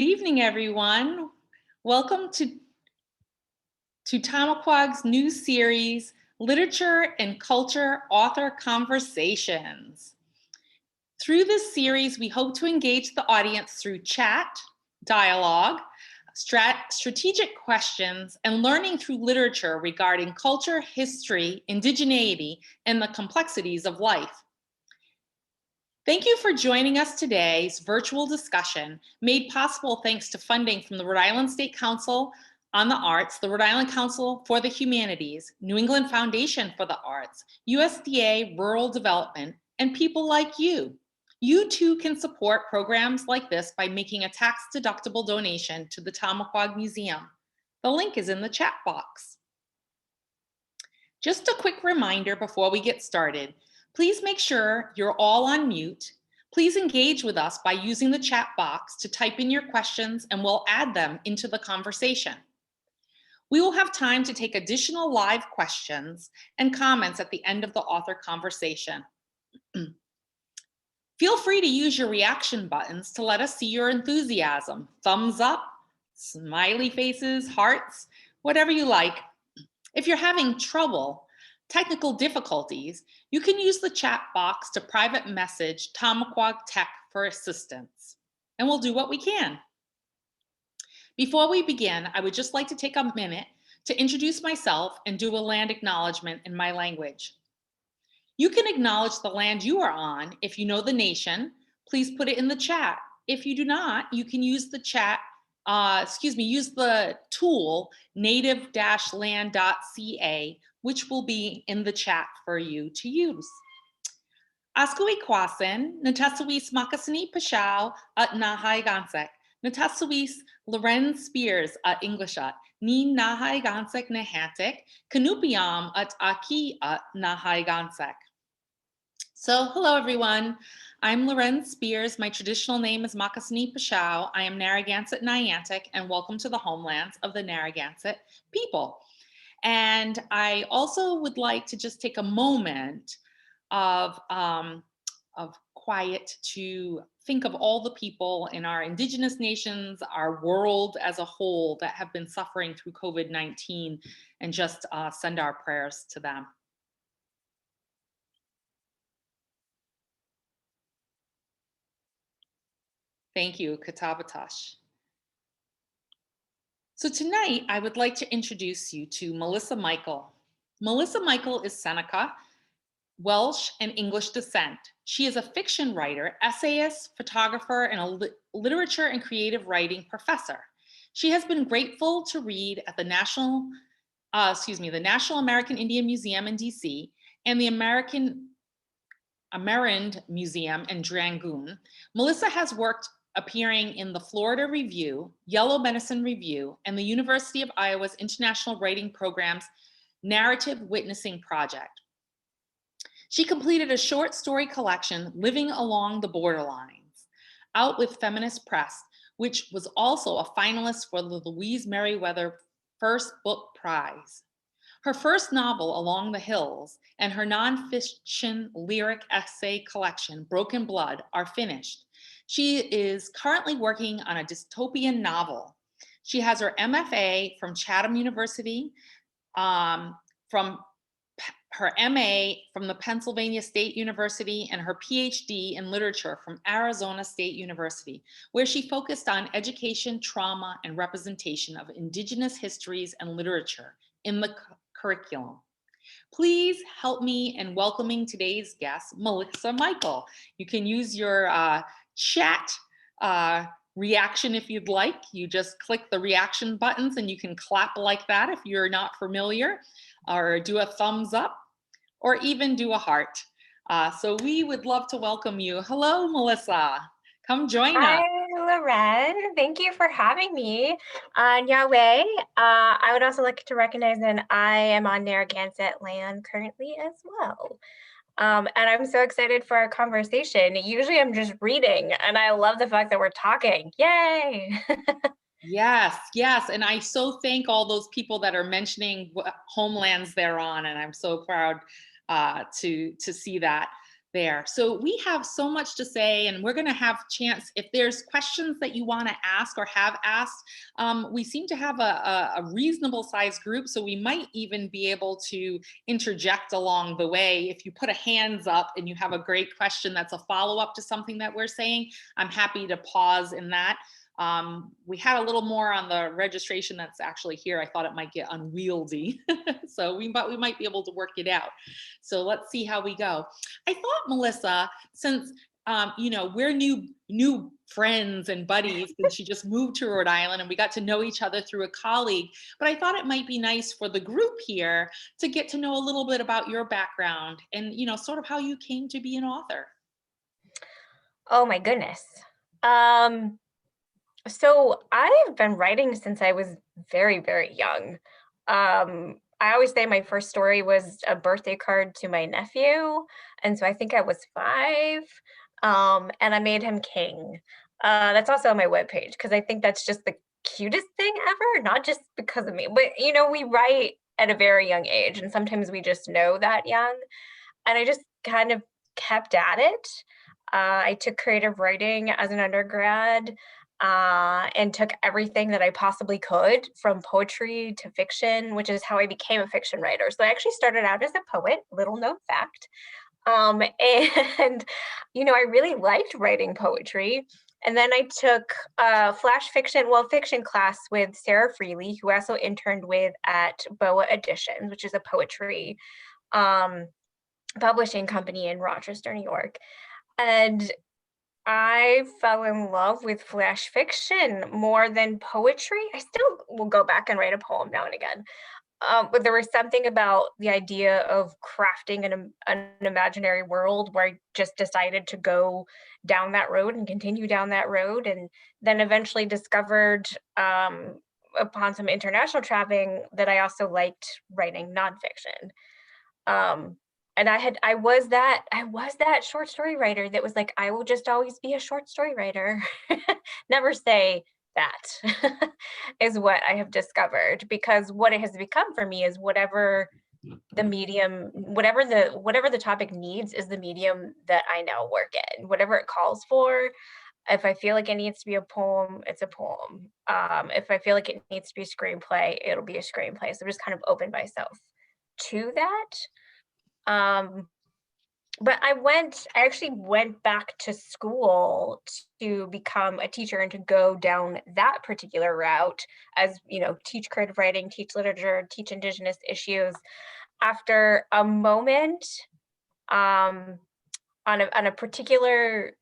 Good evening, everyone. Welcome to Tamaquag's new series, Literature and Culture Author Conversations. Through this series, we hope to engage the audience through chat, dialogue, strategic questions, and learning through literature regarding culture, history, indigeneity, and the complexities of life. Thank you for joining us today's virtual discussion, made possible thanks to funding from the Rhode Island State Council on the Arts, the Rhode Island Council for the Humanities, New England Foundation for the Arts, USDA Rural Development, and people like you. You too can support programs like this by making a tax-deductible donation to the Tamaquag Museum. The link is in the chat box. Just a quick reminder before we get started. Please make sure you're all on mute. Please engage with us by using the chat box to type in your questions, and we'll add them into the conversation. We will have time to take additional live questions and comments at the end of the author conversation. Feel free to use your reaction buttons to let us see your enthusiasm. Thumbs up, smiley faces, hearts, whatever you like. If you're having technical difficulties, you can use the chat box to private message Tamaquag Tech for assistance, and we'll do what we can. Before we begin, I would just like to take a minute to introduce myself and do a land acknowledgement in my language. You can acknowledge the land you are on. If you know the nation, please put it in the chat. If you do not, you can use the chat, use the tool native-land.ca, which will be in the chat for you to use. Askui kwasin, natasawis makasani pashao at nahai gansek, natasawis Lorenz Spears at Englishat, ni nahai gansek nehatik, kanupiam at aki at nahai gansek. So hello everyone, I'm Lorenz Spears. My traditional name is Makasani Pashao. I am Narragansett Niantic, and welcome to the homelands of the Narragansett people. And I also would like to just take a moment of quiet to think of all the people in our indigenous nations, our world as a whole, that have been suffering through COVID-19, and just send our prayers to them. Thank you, Katabatash. So tonight, I would like to introduce you to Melissa Michal. Melissa Michal is Seneca, Welsh and English descent. She is a fiction writer, essayist, photographer, and a literature and creative writing professor. She has been grateful to read at the National American Indian Museum in DC and the Amerind Museum in Rangoon. Melissa has worked appearing in the Florida Review, Yellow Medicine Review, and the University of Iowa's International Writing Program's Narrative Witnessing Project. She completed a short story collection, Living Along the Borderlines, out with Feminist Press, which was also a finalist for the Louise Merriweather First Book Prize. Her first novel, Along the Hills, and her nonfiction lyric essay collection, Broken Blood, are finished. She is currently working on a dystopian novel. She has her MFA from Chatham University, from her MA from the Pennsylvania State University, and her PhD in literature from Arizona State University, where she focused on education, trauma, and representation of Indigenous histories and literature in the curriculum. Please help me in welcoming today's guest, Melissa Michal. You can use your chat reaction if you'd like. You just click the reaction buttons and you can clap like that if you're not familiar, or do a thumbs up, or even do a heart. So we would love to welcome you. Hello, Melissa. Come join us. Hi, Loren. Thank you for having me on Yahweh. I would also like to recognize that I am on Narragansett land currently as well. And I'm so excited for our conversation. Usually I'm just reading, and I love the fact that we're talking. Yay! Yes, yes. And I so thank all those people that are mentioning what homelands they're on, and I'm so proud to see that. there. So we have so much to say, and we're going to have chance if there's questions that you want to ask or have asked. We seem to have a reasonable sized group, so we might even be able to interject along the way. If you put a hands up and you have a great question that's a follow up to something that we're saying, I'm happy to pause in that. We had a little more on the registration that's actually here. I thought it might get unwieldy. So we might be able to work it out. So let's see how we go. I thought, Melissa, since we're new friends and buddies, and she just moved to Rhode Island and we got to know each other through a colleague, but I thought it might be nice for the group here to get to know a little bit about your background and, sort of how you came to be an author. Oh my goodness. So I've been writing since I was very, very young. I always say my first story was a birthday card to my nephew, and so I think I was 5, and I made him king. That's also on my webpage because I think that's just the cutest thing ever, not just because of me, but we write at a very young age, and sometimes we just know that young. And I just kind of kept at it. I took creative writing as an undergrad and took everything that I possibly could, from poetry to fiction, which is how I became a fiction writer. So I actually started out as a poet, little known fact. And, I really liked writing poetry. And then I took fiction class with Sarah Freely, who also interned with at Boa Editions, which is a poetry um, publishing company in Rochester, New York. And I fell in love with flash fiction more than poetry. I still will go back and write a poem now and again. But there was something about the idea of crafting an imaginary world where I just decided to go down that road and continue down that road. And then eventually discovered, upon some international traveling, that I also liked writing nonfiction. Um, and I was that short story writer that was like, I will just always be a short story writer. Never say that is what I have discovered, because what it has become for me is whatever the medium, whatever the topic needs is the medium that I now work in, whatever it calls for. If I feel like it needs to be a poem, it's a poem. If I feel like it needs to be a screenplay, it'll be a screenplay. So just kind of open myself to that. Um, but I actually went back to school to become a teacher and to go down that particular route as, teach creative writing, teach literature, teach Indigenous issues after a moment um, on a particular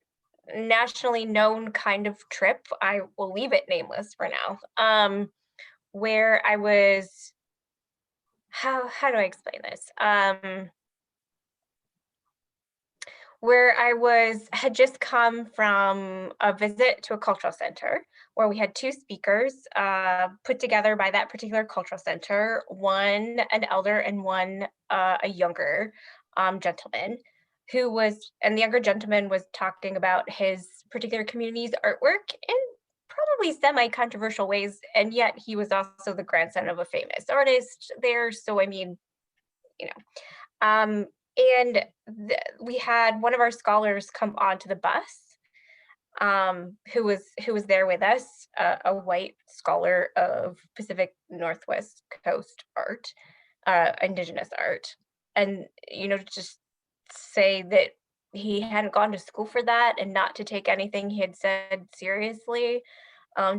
nationally known kind of trip. I will leave it nameless for now. Where I was, how do I explain this? Where had just come from a visit to a cultural center where we had 2 speakers put together by that particular cultural center, one an elder and one a younger gentleman, and the younger gentleman was talking about his particular community's artwork in probably semi-controversial ways, and yet he was also the grandson of a famous artist there. So I mean, you know, um, and we had one of our scholars come onto the bus, who was there with us, a white scholar of Pacific Northwest Coast art, Indigenous art, and just say that he hadn't gone to school for that, and not to take anything he had said seriously,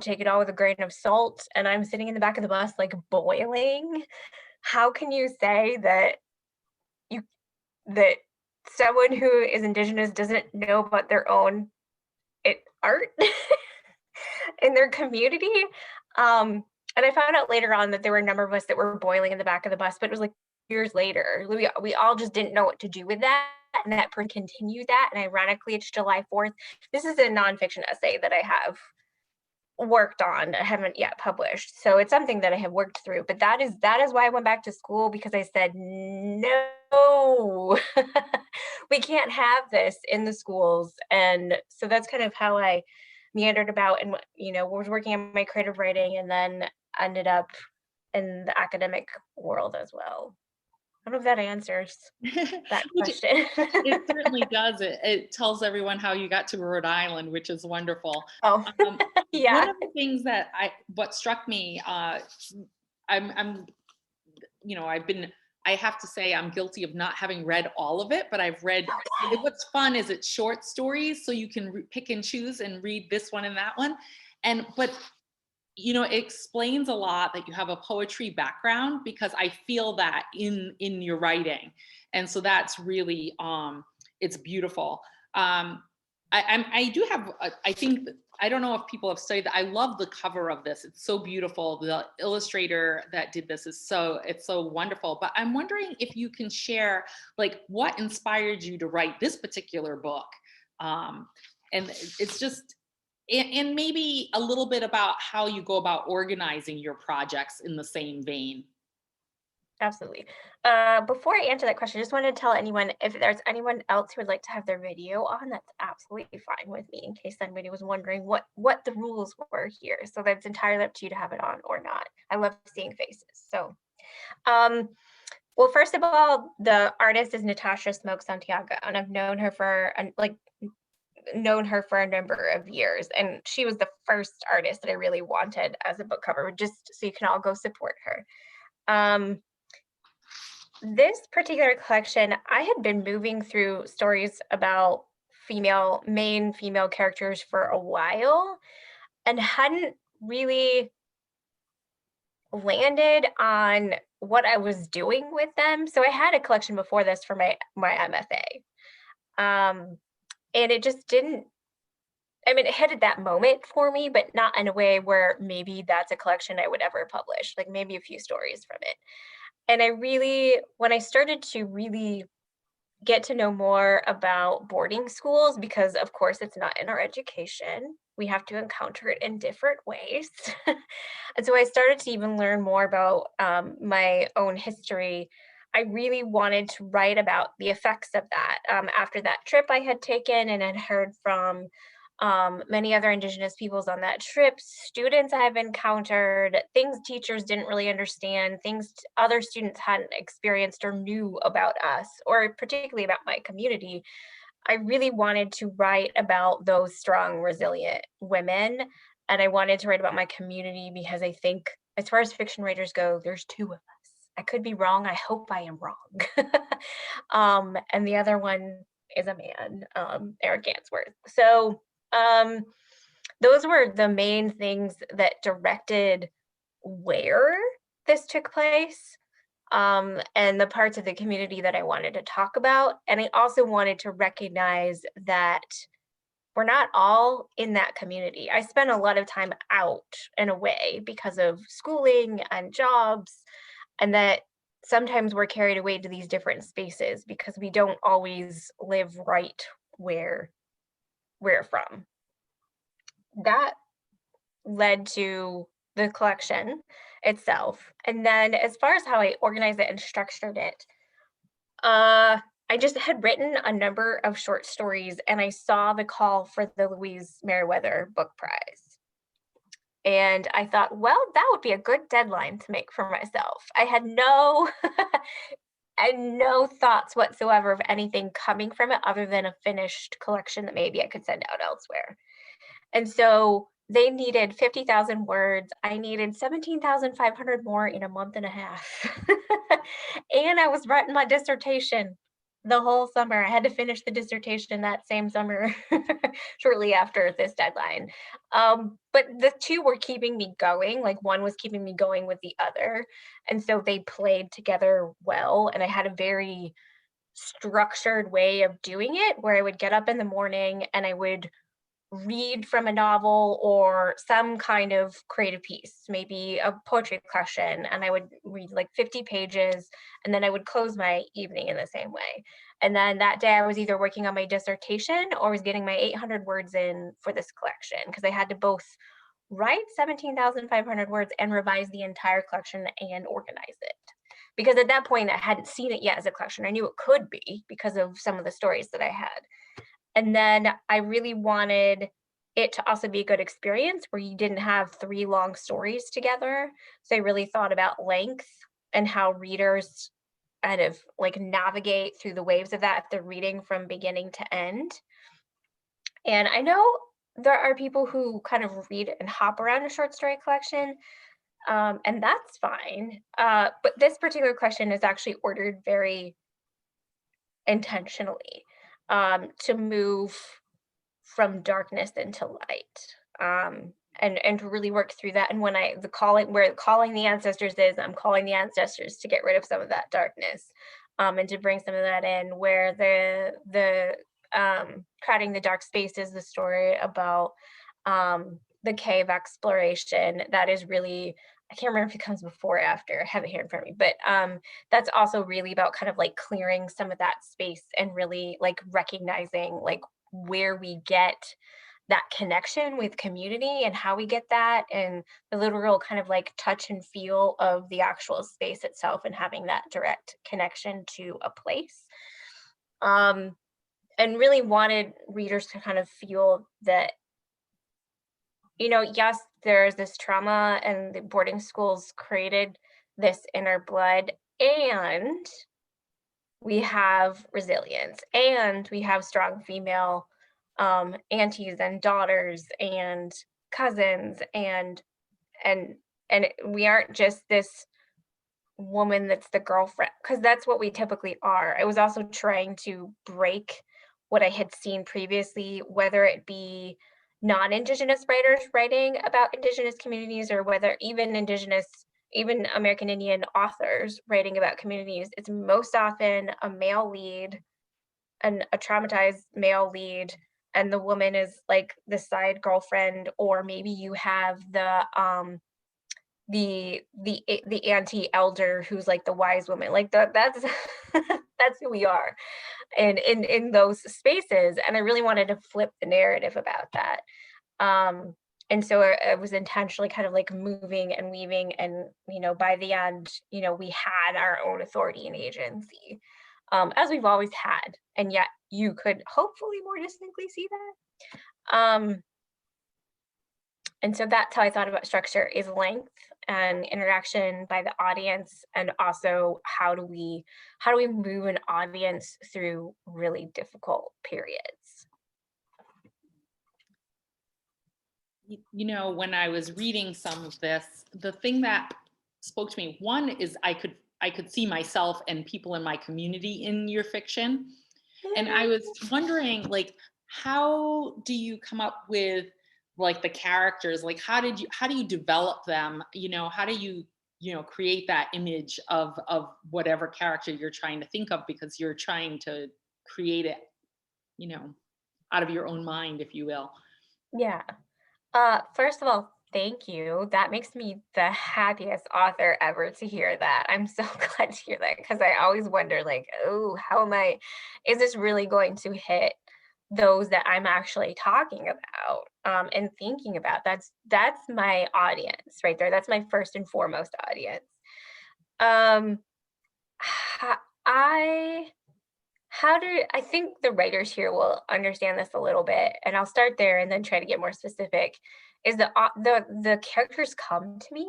take it all with a grain of salt. And I'm sitting in the back of the bus, like, boiling. How can you say you that someone who is Indigenous doesn't know about their own art in their community? And I found out later on that there were a number of us that were boiling in the back of the bus, but it was like years later. We all just didn't know what to do with that. And that person continued that. And ironically, it's July 4th. This is a nonfiction essay that I have worked on, I haven't yet published. So it's something that I have worked through, but that is why I went back to school, because I said, no, we can't have this in the schools. And so that's kind of how I meandered about, and was working on my creative writing, and then ended up in the academic world as well. don't know if that answers that Which question. it certainly does. It tells everyone how you got to Rhode Island, which is wonderful. Oh, Um, one yeah. of the things that what struck me, I'm, I have to say I'm guilty of not having read all of it, but I've read, what's fun is it's short stories, so you can pick and choose and read this one and that one. But it explains a lot that you have a poetry background, because I feel that in your writing. And so that's really, it's beautiful. I do have, I think, I don't know if people have studied that. I love the cover of this. It's so beautiful. The illustrator that did this it's so wonderful. But I'm wondering if you can share, like, what inspired you to write this particular book? And it's just, and maybe a little bit about how you go about organizing your projects in the same vein. Absolutely. Before I answer that question, I just wanted to tell anyone, if there's anyone else who would like to have their video on, that's absolutely fine with me, in case anybody was wondering what the rules were here. So that's entirely up to you to have it on or not. I love seeing faces. So, well, first of all, the artist is Natasha Smoke Santiago, and I've known her for a number of years, and she was the first artist that I really wanted as a book cover, just so you can all go support her. This particular collection, I had been moving through stories about main female characters for a while, and hadn't really landed on what I was doing with them. So I had a collection before this for my MFA. And it just didn't, I mean, it hit at that moment for me, but not in a way where maybe that's a collection I would ever publish, like maybe a few stories from it. And when I started to really get to know more about boarding schools, because of course it's not in our education, we have to encounter it in different ways. And so I started to even learn more about my own history. I really wanted to write about the effects of that. After that trip I had taken and had heard from many other Indigenous peoples on that trip, students I've encountered, things teachers didn't really understand, things other students hadn't experienced or knew about us, or particularly about my community. I really wanted to write about those strong, resilient women. And I wanted to write about my community because I think, as far as fiction writers go, there's two of us. I could be wrong. I hope I am wrong. And the other one is a man, Eric Gansworth. So um, those were the main things that directed where this took place, and the parts of the community that I wanted to talk about. And I also wanted to recognize that we're not all in that community. I spent a lot of time out and away because of schooling and jobs, and that sometimes we're carried away to these different spaces because we don't always live right where we're from. That led to the collection itself. And then as far as how I organized it and structured it, I just had written a number of short stories and I saw the call for the Louise Meriwether Book Prize. And I thought, well, that would be a good deadline to make for myself. I had no and no thoughts whatsoever of anything coming from it other than a finished collection that maybe I could send out elsewhere. And so they needed 50,000 words. I needed 17,500 more in a month and a half. And I was writing my dissertation the whole summer. I had to finish the dissertation that same summer, shortly after this deadline. But the two were keeping me going. Like one was keeping me going with the other. And so they played together well. And I had a very structured way of doing it where I would get up in the morning and I would read from a novel or some kind of creative piece, maybe a poetry collection, and I would read like 50 pages, and then I would close my evening in the same way. And then that day I was either working on my dissertation or was getting my 800 words in for this collection, because I had to both write 17,500 words and revise the entire collection and organize it. Because at that point I hadn't seen it yet as a collection. I knew it could be because of some of the stories that I had. And then I really wanted it to also be a good experience where you didn't have 3 long stories together. So I really thought about length and how readers kind of like navigate through the waves of that if they're reading from beginning to end. And I know there are people who kind of read and hop around a short story collection, and that's fine. But this particular collection is actually ordered very intentionally, to move from darkness into light, and to really work through that. And when the calling, where calling the ancestors is, I'm calling the ancestors to get rid of some of that darkness, and to bring some of that in. Where the Crowding the Dark Space is the story about the cave exploration. That is really, I can't remember if it comes before or after. I have it here in front of me, but that's also really about kind of like clearing some of that space and really like recognizing like where we get that connection with community and how we get that, and the literal kind of like touch and feel of the actual space itself and having that direct connection to a place. Um, and really wanted readers to kind of feel that, yes, there's this trauma and the boarding schools created this in our blood, and we have resilience, and we have strong female aunties and daughters and cousins, and we aren't just this woman that's the girlfriend, because that's what we typically are. I was also trying to break what I had seen previously, whether it be non-Indigenous writers writing about Indigenous communities, or whether even American Indian authors writing about communities. It's most often a male lead, and a traumatized male lead, and the woman is like the side girlfriend, or maybe you have the auntie elder who's like the wise woman. Like that's that's who we are, and in those spaces. And I really wanted to flip the narrative about that. And so I was intentionally kind of like moving and weaving, and by the end, we had our own authority and agency, as we've always had, and yet you could hopefully more distinctly see that. And so that's how I thought about structure: is length and interaction by the audience, and also how do we move an audience through really difficult periods. When I was reading some of this, the thing that spoke to me, one is I could see myself and people in my community in your fiction. And I was wondering, like, how do you come up with like the characters? Like, how do you develop them? How do you, create that image of whatever character you're trying to think of, because you're trying to create it, you know, out of your own mind, if you will. Yeah. First of all, thank you. That makes me the happiest author ever to hear that. I'm so glad to hear that, because I always wonder, like, oh, is this really going to hit those that I'm actually talking about, and thinking about? That's my audience right there. That's my first and foremost audience. Um, ha- I how do I think the writers here will understand this a little bit, and I'll start there and then try to get more specific. Is the characters come to me?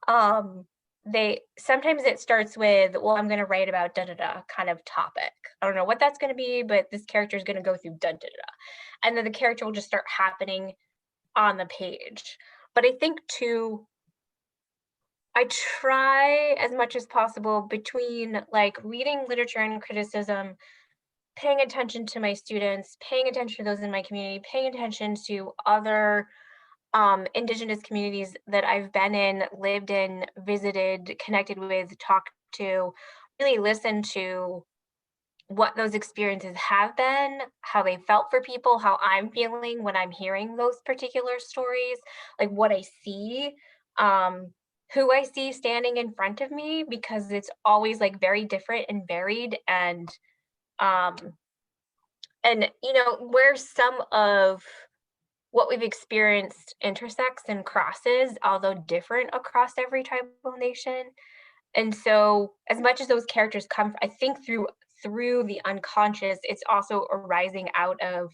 Um, they sometimes it starts with, well, I'm going to write about da da da kind of topic. I don't know what that's going to be, but this character is going to go through da da da, and then the character will just start happening on the page. But I think too, I try as much as possible, between like reading literature and criticism, paying attention to my students, paying attention to those in my community, paying attention to other Indigenous communities that I've been in, lived in, visited, connected with, talked to, really listen to what those experiences have been, how they felt for people, how I'm feeling when I'm hearing those particular stories, like what I see, um, who I see standing in front of me, because it's always like very different and varied, um, and where some of what we've experienced intersects and crosses, although different across every tribal nation. And so, as much as those characters come, I think through the unconscious, it's also arising out of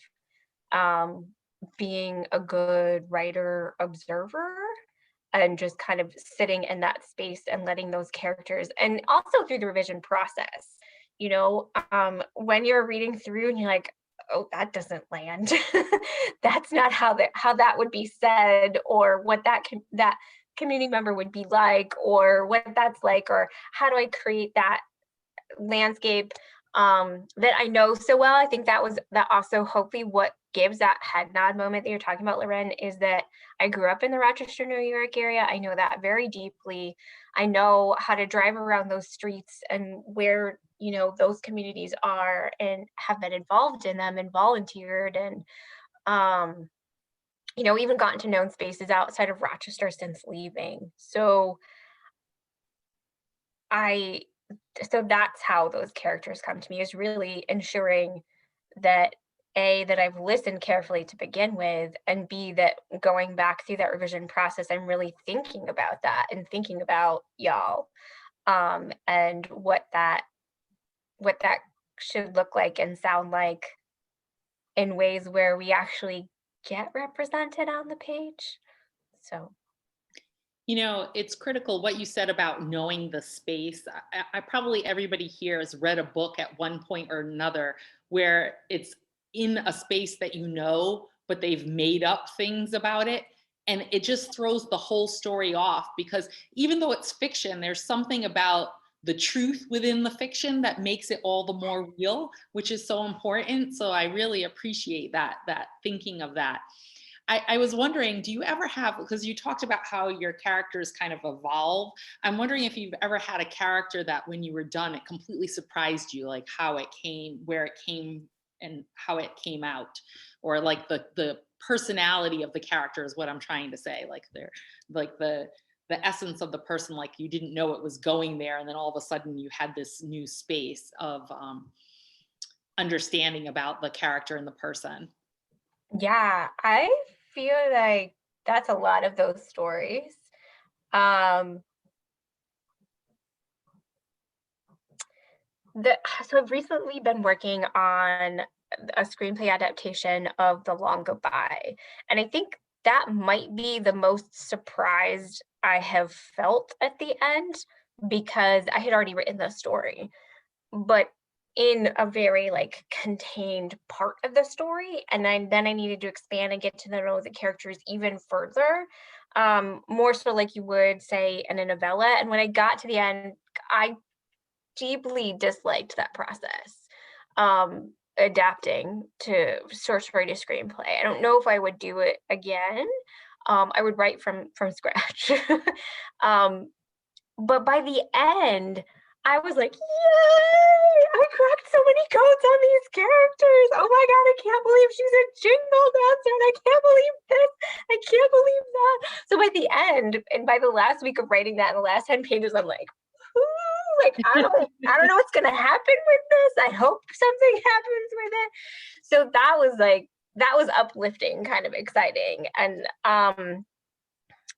um, being a good writer observer, and just kind of sitting in that space and letting those characters, and also through the revision process, when you're reading through and you're like, oh, that doesn't land. That's not how that would be said, or what that community member would be like, or what that's like, or how do I create that landscape that I know so well. I think that also hopefully what gives that head nod moment that you're talking about, Loren, is that I grew up in the Rochester, New York area. I know that very deeply. I know how to drive around those streets and where, those communities are, and have been involved in them and volunteered, and even gotten to know spaces outside of Rochester since leaving. I so that's how those characters come to me, is really ensuring that that I've listened carefully to begin with, and B, that going back through that revision process, I'm really thinking about that and thinking about y'all, and what that should look like and sound like in ways where we actually get represented on the page. So It's critical what you said about knowing the space. I probably everybody here has read a book at one point or another where it's in a space that but they've made up things about it. And it just throws the whole story off, because even though it's fiction, there's something about the truth within the fiction that makes it all the more real, which is so important. So I really appreciate that thinking of that. I was wondering, do you ever have, because you talked about how your characters kind of evolve. I'm wondering if you've ever had a character that when you were done, it completely surprised you, like how it came, where it came, and how it came out, or like the personality of the character is what I'm trying to say. Like they're like the essence of the person, like you didn't know it was going there, and then all of a sudden you had this new space of understanding about the character and the person. yeah, I feel like that's a lot of those stories. Um, so I've recently been working on a screenplay adaptation of The Long Goodbye, and I think that might be the most surprised I have felt at the end, because I had already written the story, but in a very like contained part of the story, and then I needed to expand and get to know the characters even further, more so like you would say in a novella. And when I got to the end, I deeply disliked that process, adapting to short story to screenplay. I don't know if I would do it again. I would write from scratch. um, but by the end, I was like, yay! I cracked so many codes on these characters. Oh my God, I can't believe she's a jingle dancer, and I can't believe this. I can't believe that. So by the end, and by the last week of writing that, in the last 10 pages, I'm like, ooh, like I don't know what's gonna happen with this. I hope something happens with it. So that was uplifting, kind of exciting. And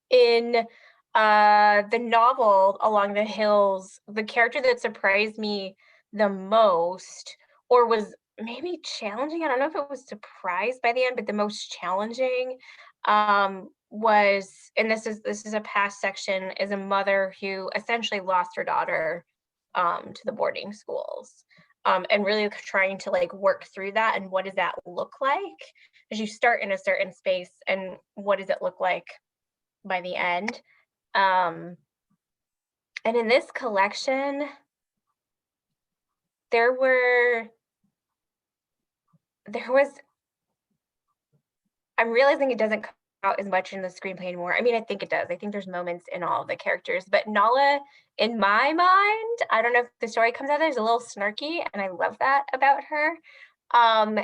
in the novel Along the Hills, the character that surprised me the most, or was maybe challenging, I don't know if it was surprised by the end, but the most challenging, was, and this is a past section, is a mother who essentially lost her daughter to the boarding schools. And really trying to like work through that, and what does that look like as you start in a certain space, and what does it look like by the end. Um, and in this collection, there were there was I'm realizing it doesn't come out as much in the screenplay anymore. I mean, I think it does. I think there's moments in all of the characters, but Nala, in my mind, I don't know if the story comes out there's a little snarky, and I love that about her. Um,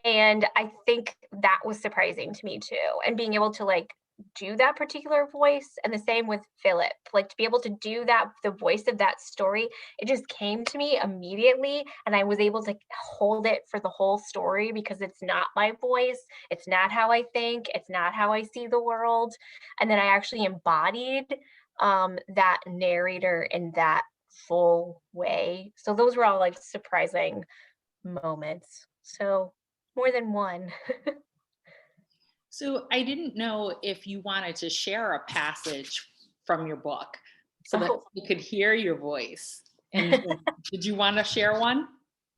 and I think that was surprising to me too. And being able to like do that particular voice, and the same with Philip, like to be able to do that, the voice of that story, it just came to me immediately, and I was able to hold it for the whole story, because it's not my voice, it's not how I think, it's not how I see the world. And then I actually embodied that narrator in that full way. So those were all like surprising moments. So more than one. So I didn't know if you wanted to share a passage from your book so that Oh, we could hear your voice. And did you want to share one?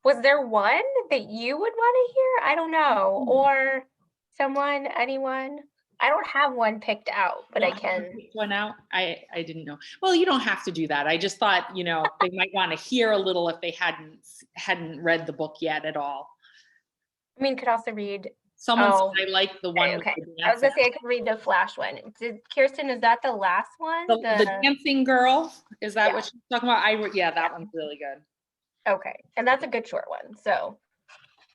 was there one that you would want to hear? I don't know. Or someone, anyone? I don't have one picked out, but You I don't have to can. pick one out? I didn't know. Well, you don't have to do that. I just thought, they might want to hear a little if they hadn't read the book yet at all. I mean, could also read. Someone said Oh, I like the okay, one with okay. the I was dancing. gonna say I could read the Flash one. Kirsten, is that the last one? The dancing girl, is that Yeah. what she's talking about? Yeah, that one's really good. Okay, and that's a good short one, so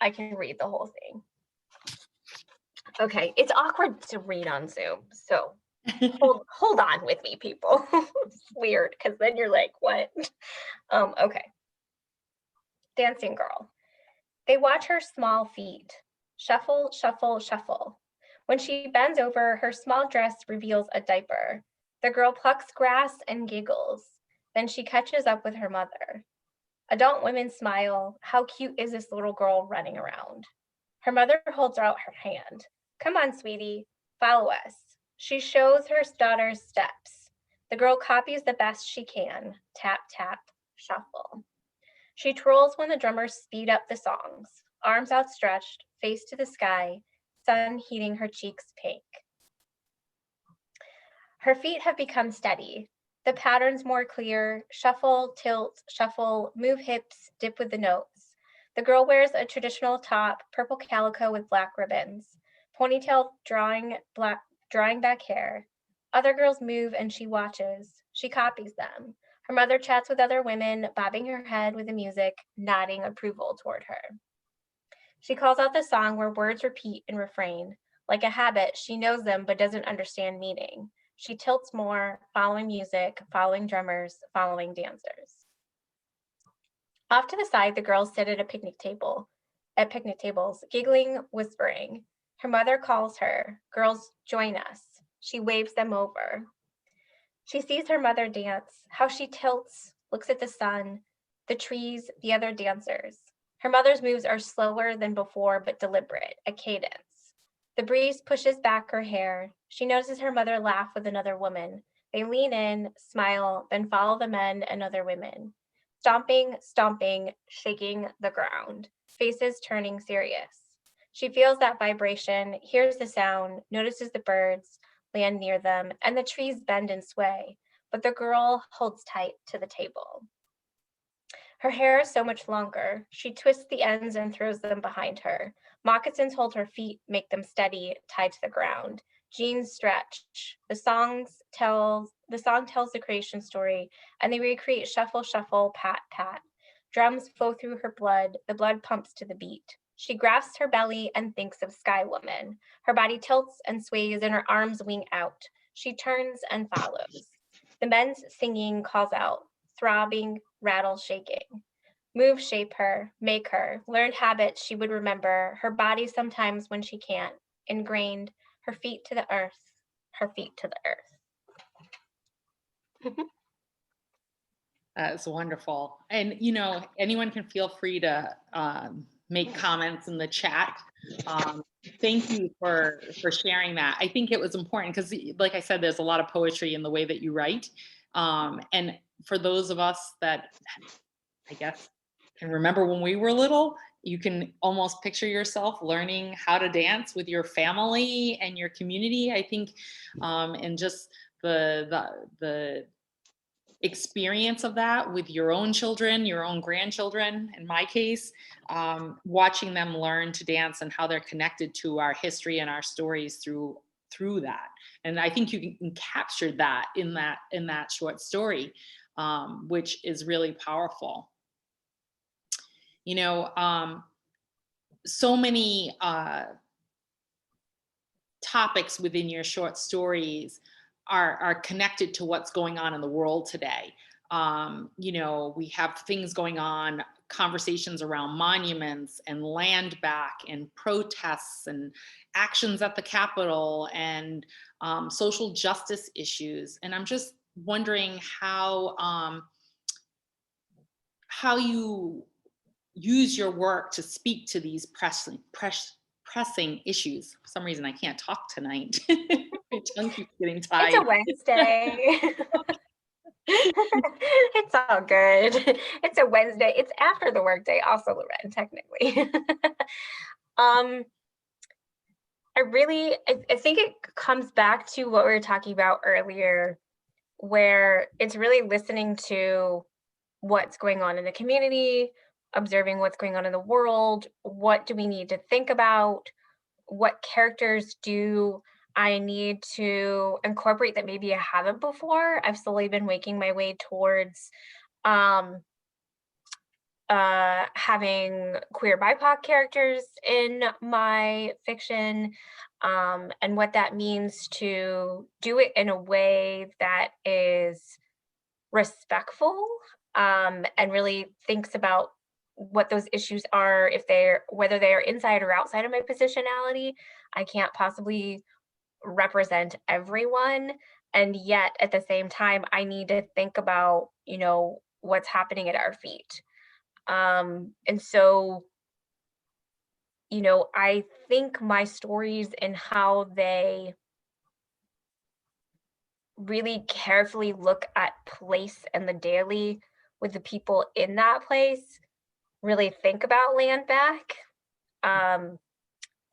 I can read the whole thing. Okay, it's awkward to read on Zoom, so hold on with me, people. It's weird because then you're like, what? Okay. Dancing girl. They watch her small feet shuffle, shuffle, shuffle. When she bends over, her small dress reveals a diaper. The girl plucks grass and giggles. Then she catches up with her mother. Adult women smile. How cute is this little girl running around? Her mother holds out her hand. Come on, sweetie, follow us. She shows her daughter's steps. The girl copies the best she can. Tap, tap, shuffle. She twirls when the drummers speed up the songs, arms outstretched, face to the sky, sun heating her cheeks pink. Her feet have become steady, the patterns more clear, shuffle, tilt, shuffle, move hips, dip with the notes. The girl wears a traditional top, purple calico with black ribbons, ponytail drawing back hair. Other girls move and she watches. She copies them. Her mother chats with other women, bobbing her head with the music, nodding approval toward her. She calls out the song where words repeat and refrain. Like a habit, she knows them but doesn't understand meaning. She tilts more, following music, following drummers, following dancers. Off to the side, the girls sit at picnic tables, giggling, whispering. Her mother calls her. Girls, join us. She waves them over. She sees her mother dance, how she tilts, looks at the sun, the trees, the other dancers. Her mother's moves are slower than before, but deliberate, a cadence. The breeze pushes back her hair. She notices her mother laugh with another woman. They lean in, smile, then follow the men and other women. Stomping, stomping, shaking the ground, faces turning serious. She feels that vibration, hears the sound, notices the birds, land near them, and the trees bend and sway, but the girl holds tight to the table. Her hair is so much longer. She twists the ends and throws them behind her. Moccasins hold her feet, make them steady, tied to the ground. Jeans stretch. The song tells the creation story, and they recreate shuffle, shuffle, pat, pat. Drums flow through her blood. The blood pumps to the beat. She grasps her belly and thinks of Sky Woman. Her body tilts and sways, and her arms wing out. She turns and follows. The men's singing calls out, throbbing, rattle, shaking. Move shape her, make her, learned habits she would remember, her body sometimes when she can't, ingrained, her feet to the earth, her feet to the earth. That's wonderful. And, anyone can feel free to make comments in the chat. Thank you for sharing that. I think it was important because, like I said, there's a lot of poetry in the way that you write. And for those of us that, I guess, can remember when we were little, you can almost picture yourself learning how to dance with your family and your community, I think, and just the experience of that with your own children, your own grandchildren, in my case, watching them learn to dance and how they're connected to our history and our stories through that. And I think you can capture that in that short story, which is really powerful. So many topics within your short stories are connected to what's going on in the world today. We have things going on, conversations around monuments and land back and protests and actions at the Capitol and social justice issues. And I'm just wondering how you use your work to speak to these pressing issues. For some reason, I can't talk tonight. My tongue keeps getting It's a tied. Wednesday. It's all good. It's a Wednesday. It's after the workday, also, Loren, technically. um, I think it comes back to what we were talking about earlier, where it's really listening to what's going on in the community, observing what's going on in the world, what do we need to think about, what characters do I need to incorporate that maybe I haven't before. I've slowly been making my way towards having queer BIPOC characters in my fiction, and what that means to do it in a way that is respectful, and really thinks about what those issues are, if they're whether they are inside or outside of my positionality. I can't possibly represent everyone, and yet at the same time I need to think about, what's happening at our feet. And so, I think my stories and how they really carefully look at place and the daily with the people in that place, really think about land back,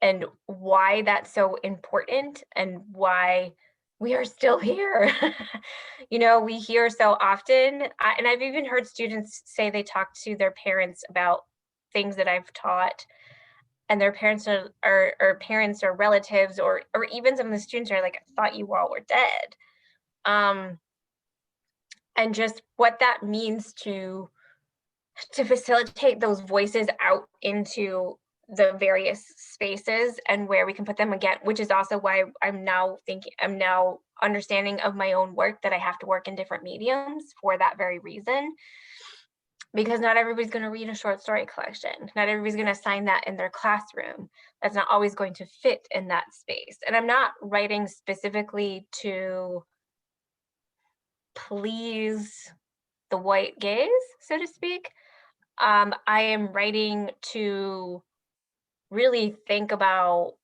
and why that's so important and why we are still here. We hear so often, and I've even heard students say they talk to their parents about things that I've taught, and their parents or parents or relatives, or even some of the students are like, I thought you all were dead. And just what that means to facilitate those voices out into the various spaces and where we can put them again, which is also why I'm now understanding of my own work that I have to work in different mediums for that very reason. Because not everybody's going to read a short story collection. Not everybody's going to assign that in their classroom. That's not always going to fit in that space. And I'm not writing specifically to please the white gaze, so to speak. I am writing to really think about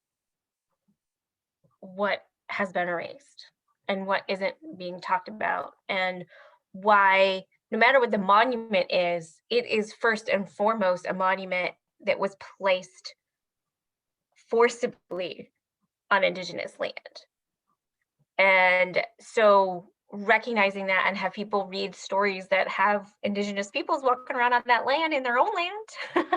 what has been erased and what isn't being talked about, and why, no matter what the monument is, it is first and foremost a monument that was placed forcibly on Indigenous land. And so recognizing that, and have people read stories that have Indigenous peoples walking around on that land in their own land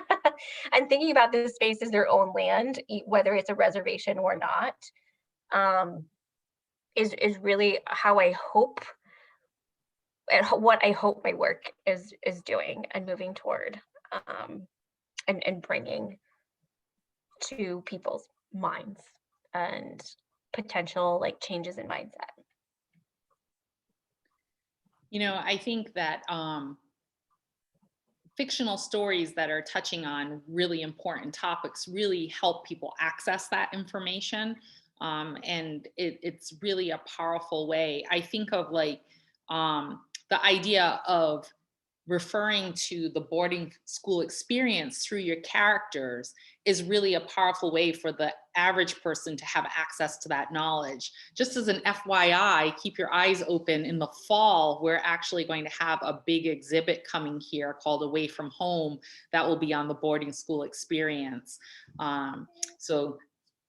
and thinking about this space as their own land, whether it's a reservation or not, is really how I hope, and what I hope my work is doing and moving toward, and bringing to people's minds and potential changes in mindset. I think that fictional stories that are touching on really important topics really help people access that information. And it's really a powerful way. I think of the idea of referring to the boarding school experience through your characters is really a powerful way for the average person to have access to that knowledge. Just as an FYI, keep your eyes open. In the fall, we're actually going to have a big exhibit coming here called Away from Home that will be on the boarding school experience. So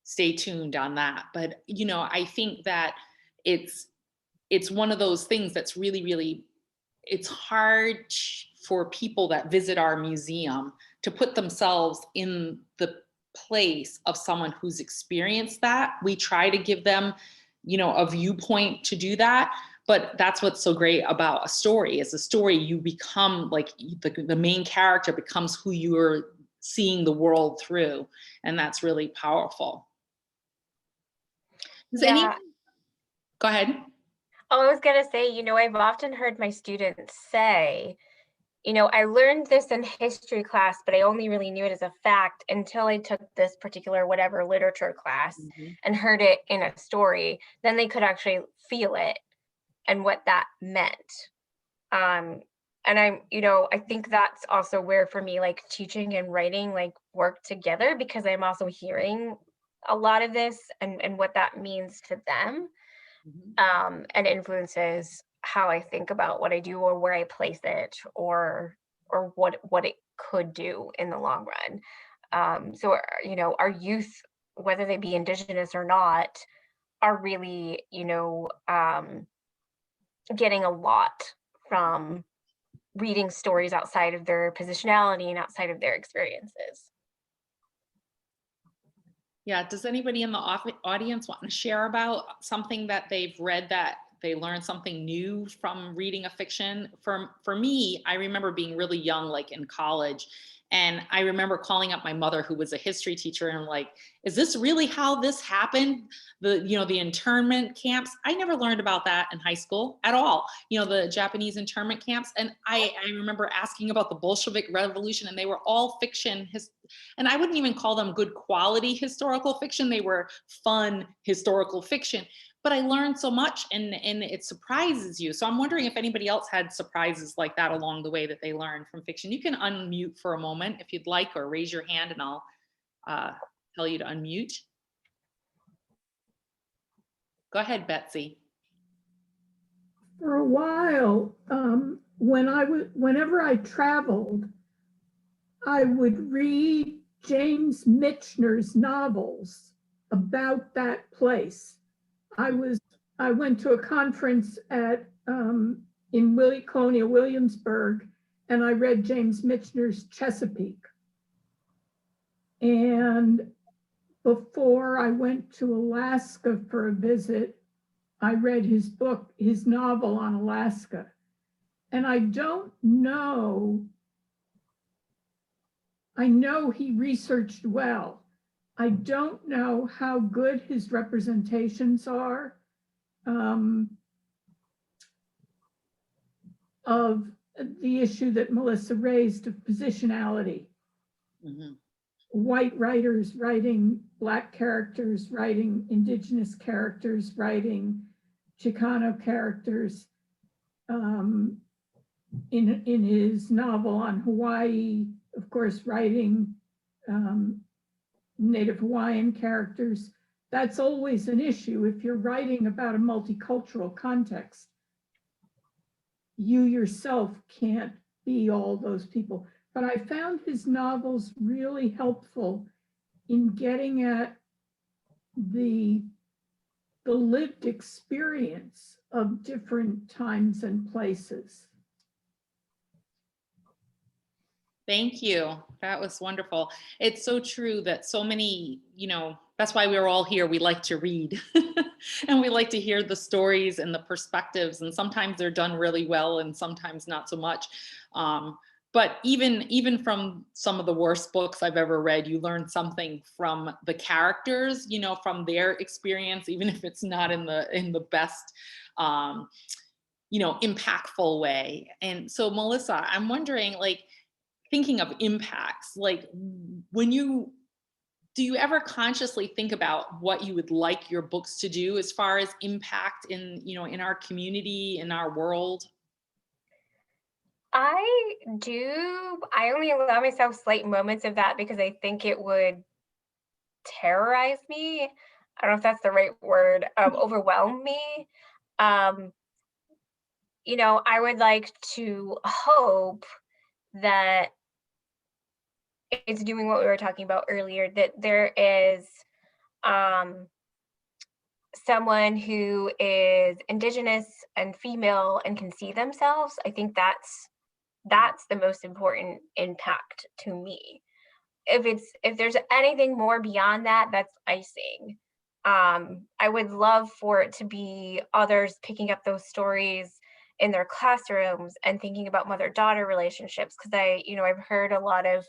stay tuned on that. But, I think that it's one of those things that's really, really, it's hard for people that visit our museum to put themselves in the place of someone who's experienced that. We try to give them, a viewpoint to do that. But that's what's so great about a story. As a story, you become the main character becomes who you're seeing the world through. And that's really powerful. Go ahead. Oh, I was going to say, I've often heard my students say, I learned this in history class, but I only really knew it as a fact until I took this particular whatever literature class and heard it in a story. Then they could actually feel it and what that meant. And I think that's also where for me, like teaching and writing like work together, because I'm also hearing a lot of this and what that means to them, Mhm. and influences how I think about what I do or where I place it, or what it could do in the long run. So our youth, whether they be indigenous or not, are really, getting a lot from reading stories outside of their positionality and outside of their experiences. Yeah, does anybody in the audience want to share about something that they've read that they learned something new from reading a fiction? For me, I remember being really young, like in college, and I remember calling up my mother, who was a history teacher, and I'm like, "Is this really how this happened? The internment camps? I never learned about that in high school at all. The Japanese internment camps." And I remember asking about the Bolshevik Revolution, and they were all fiction, and I wouldn't even call them good quality historical fiction. They were fun historical fiction. But I learned so much, and it surprises you. So I'm wondering if anybody else had surprises like that along the way that they learned from fiction. You can unmute for a moment if you'd like, or raise your hand and I'll uh, tell you to unmute. Go ahead, Betsy. For a while, whenever I traveled, I would read James Michener's novels about that place. I went to a conference in Colonial Williamsburg, and I read James Michener's Chesapeake. And before I went to Alaska for a visit, I read his novel on Alaska. And I know he researched well. I don't know how good his representations are of the issue that Melissa raised of positionality. Mm-hmm. White writers writing Black characters, writing Indigenous characters, writing Chicano characters. In his novel on Hawaii, of course, writing Native Hawaiian characters. That's always an issue if you're writing about a multicultural context. You yourself can't be all those people. But I found his novels really helpful in getting at the lived experience of different times and places. Thank you. That was wonderful. It's so true that so many, that's why we're all here. We like to read and we like to hear the stories and the perspectives. And sometimes they're done really well and sometimes not so much. But even from some of the worst books I've ever read, you learn something from the characters, from their experience, even if it's not in the best, impactful way. And so, Melissa, I'm wondering, like, thinking of impacts, like do you ever consciously think about what you would like your books to do as far as impact in our community, in our world? I do. I only allow myself slight moments of that because I think it would terrorize me. I don't know if that's the right word. Overwhelm me. Um, I would like to hope that it's doing what we were talking about earlier, that there is someone who is Indigenous and female and can see themselves. I think that's the most important impact to me. If there's anything more beyond that, that's icing. I would love for it to be others picking up those stories in their classrooms and thinking about mother-daughter relationships, because I've heard a lot of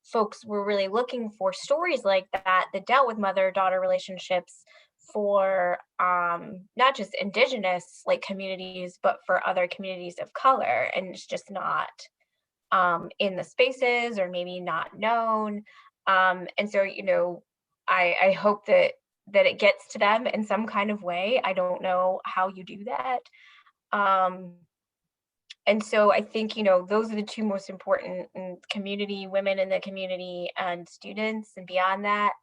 folks were really looking for stories like that dealt with mother-daughter relationships for not just Indigenous like communities, but for other communities of color, and it's just not in the spaces, or maybe not known. And so, I hope that it gets to them in some kind of way. I don't know how you do that. And so I think, you know, those are the two most important community, women in the community and students, and beyond that,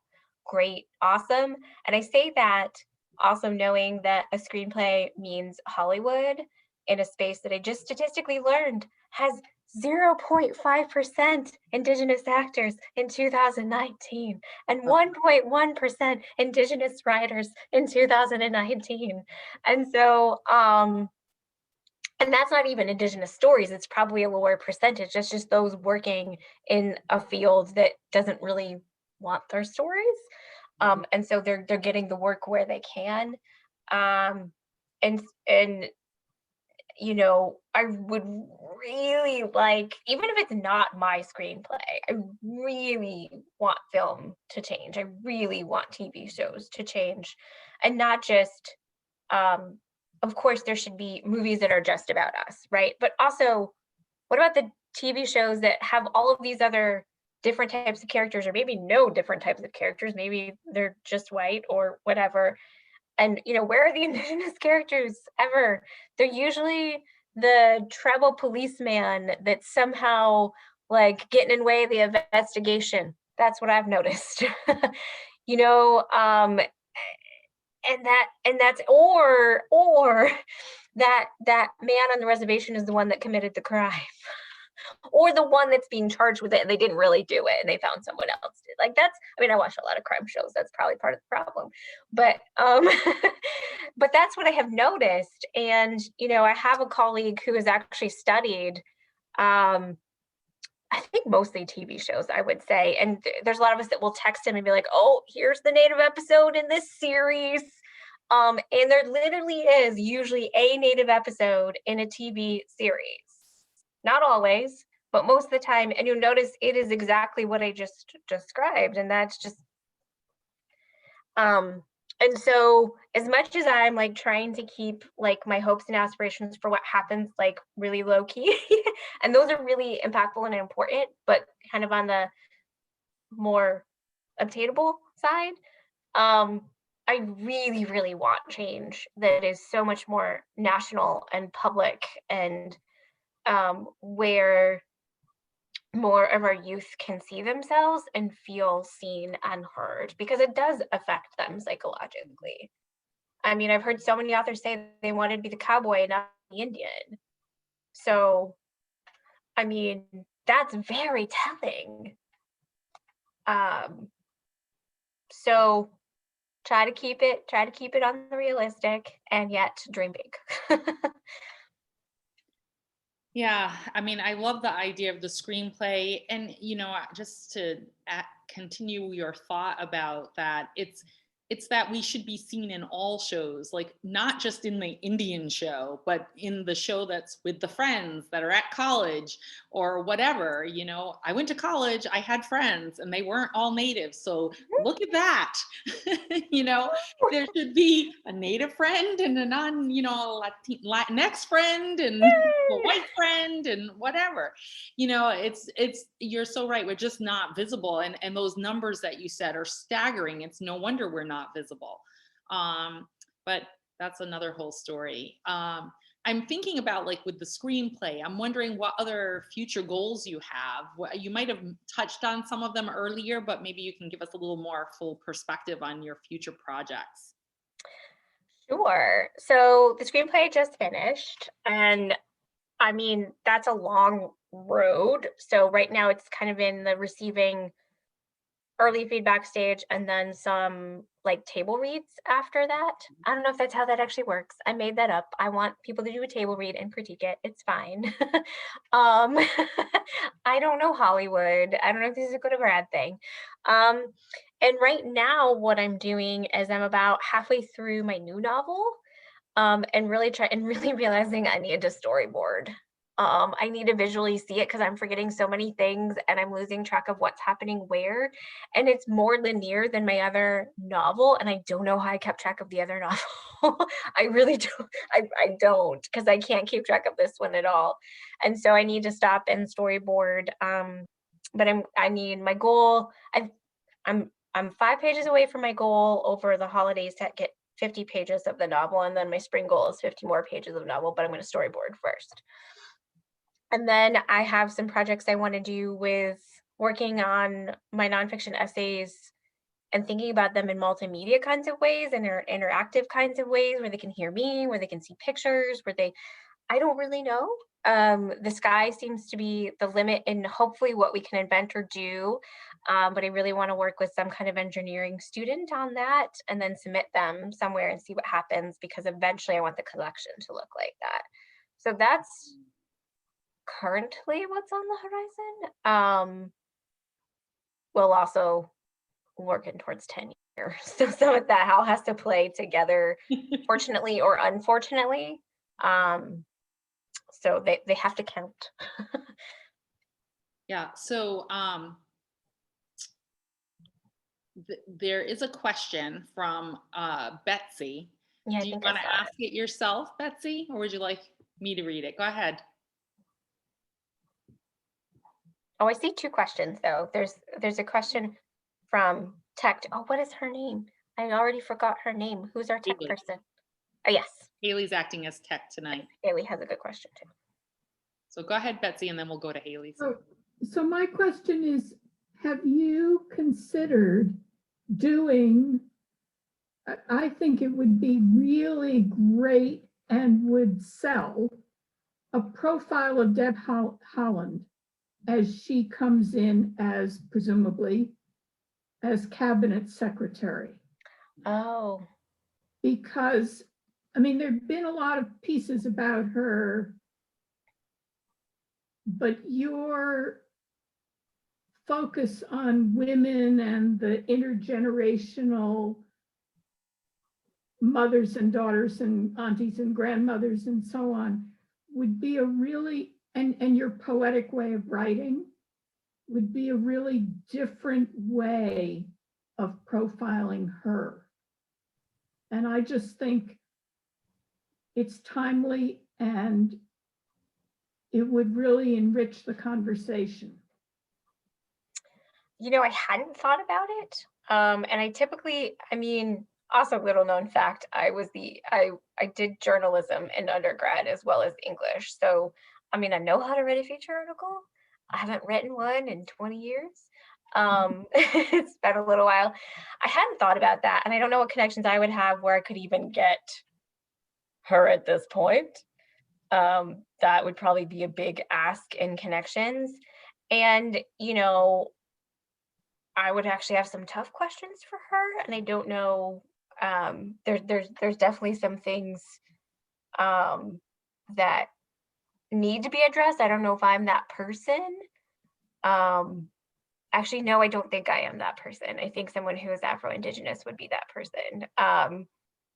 great, awesome. And I say that also knowing that a screenplay means Hollywood in a space that I just statistically learned has 0.5% Indigenous actors in 2019 and 1.1% Indigenous writers in 2019. And so, and that's not even Indigenous stories. It's probably a lower percentage. That's just those working in a field that doesn't really want their stories. And so they're getting the work where they can. And you know, I would really like, even if it's not my screenplay, I really want film to change. I really want TV shows to change, and not just, of course, there should be movies that are just about us, right? But also, what about the TV shows that have all of these other different types of characters, or maybe no different types of characters? Maybe they're just white or whatever. And, you know, where are the Indigenous characters ever? They're usually the tribal policeman that's somehow like getting in the way of the investigation. That's what I've noticed. You know, and that's or that man on the reservation is the one that committed the crime. Or the one that's being charged with it and they didn't really do it and they found someone else did. Like, that's, I mean, I watch a lot of crime shows. That's probably part of the problem. But but that's what I have noticed. And, you know, I have a colleague who has actually studied, I think mostly TV shows, I would say. And there's a lot of us that will text him and be like, oh, here's the Native episode in this series. And there literally is usually a Native episode in a TV series. Not always, but most of the time. And you'll notice it is exactly what I just described. And that's just, and so as much as I'm like trying to keep like my hopes and aspirations for what happens like really low key, and those are really impactful and important, but kind of on the more obtainable side, I really, really want change that is so much more national and public, and where more of our youth can see themselves and feel seen and heard, because it does affect them psychologically. I mean, I've heard so many authors say they wanted to be the cowboy and not the Indian. So, I mean, that's very telling. So try to keep it on the realistic and yet dream big. Yeah, I mean, I love the idea of the screenplay. And, you know, just to continue your thought about that, it's that we should be seen in all shows, like not just in the Indian show, but in the show that's with the friends that are at college or whatever. You know, I went to college, I had friends and they weren't all Native. So look at that. You know, there should be a Native friend and a non, you know, Latinx friend and a white friend and whatever. You know, it's you're so right. We're just not visible. And those numbers that you said are staggering. It's no wonder we're not visible. But that's another whole story. I'm thinking about, like, with the screenplay, I'm wondering what other future goals you have. You might have touched on some of them earlier, but maybe you can give us a little more full perspective on your future projects. Sure. So the screenplay just finished, and I mean, that's a long road. So right now it's kind of in the receiving early feedback stage, and then some like table reads after that. I don't know if that's how that actually works. I made that up. I want people to do a table read and critique it. It's fine. I don't know Hollywood. I don't know if this is a good or bad thing. And right now what I'm doing is I'm about halfway through my new novel, and really realizing I need a storyboard. I need to visually see it because I'm forgetting so many things and I'm losing track of what's happening where. And it's more linear than my other novel. And I don't know how I kept track of the other novel. I really don't. I don't, because I can't keep track of this one at all. And so I need to stop and storyboard. But I need my goal. I'm 5 pages away from my goal over the holidays to get 50 pages of the novel. And then my spring goal is 50 more pages of novel, but I'm going to storyboard first. And then I have some projects I want to do with working on my nonfiction essays and thinking about them in multimedia kinds of ways and interactive kinds of ways where they can hear me, where they can see pictures, where I don't really know. The sky seems to be the limit in hopefully what we can invent or do. But I really want to work with some kind of engineering student on that and then submit them somewhere and see what happens, because eventually I want the collection to look like that. So that's currently what's on the horizon. We'll also working towards 10 years. So some of that all has to play together, fortunately or unfortunately. So they have to count. Yeah, so there is a question from Betsy. Yeah, Do you want to ask it yourself, Betsy, or would you like me to read it? Go ahead. Oh, I see two questions though. There's a question from Tech. Oh, what is her name? I already forgot her name. Who's our tech Haley. person? Oh, yes. Haley's acting as tech tonight. Haley has a good question too. So go ahead, Betsy, and then we'll go to Haley's. So my question is, have you considered doing, I think it would be really great and would sell, a profile of Deb Holland as she comes in as presumably as cabinet secretary. Oh. Because, I mean, there've been a lot of pieces about her, but your focus on women and the intergenerational mothers and daughters and aunties and grandmothers and so on would be a really, and your poetic way of writing would be a really different way of profiling her. And I just think it's timely and it would really enrich the conversation. You know, I hadn't thought about it. And I typically, I mean, also little known fact, I did journalism in undergrad as well as English. So, I mean, I know how to write a feature article. I haven't written one in 20 years. It's been a little while. I hadn't thought about that. And I don't know what connections I would have where I could even get her at this point. That would probably be a big ask in connections. And, you know, I would actually have some tough questions for her, and I don't know. There's definitely some things that need to be addressed. I don't know if I'm that person. Actually, no, I don't think I am that person. I think someone who is Afro-Indigenous would be that person.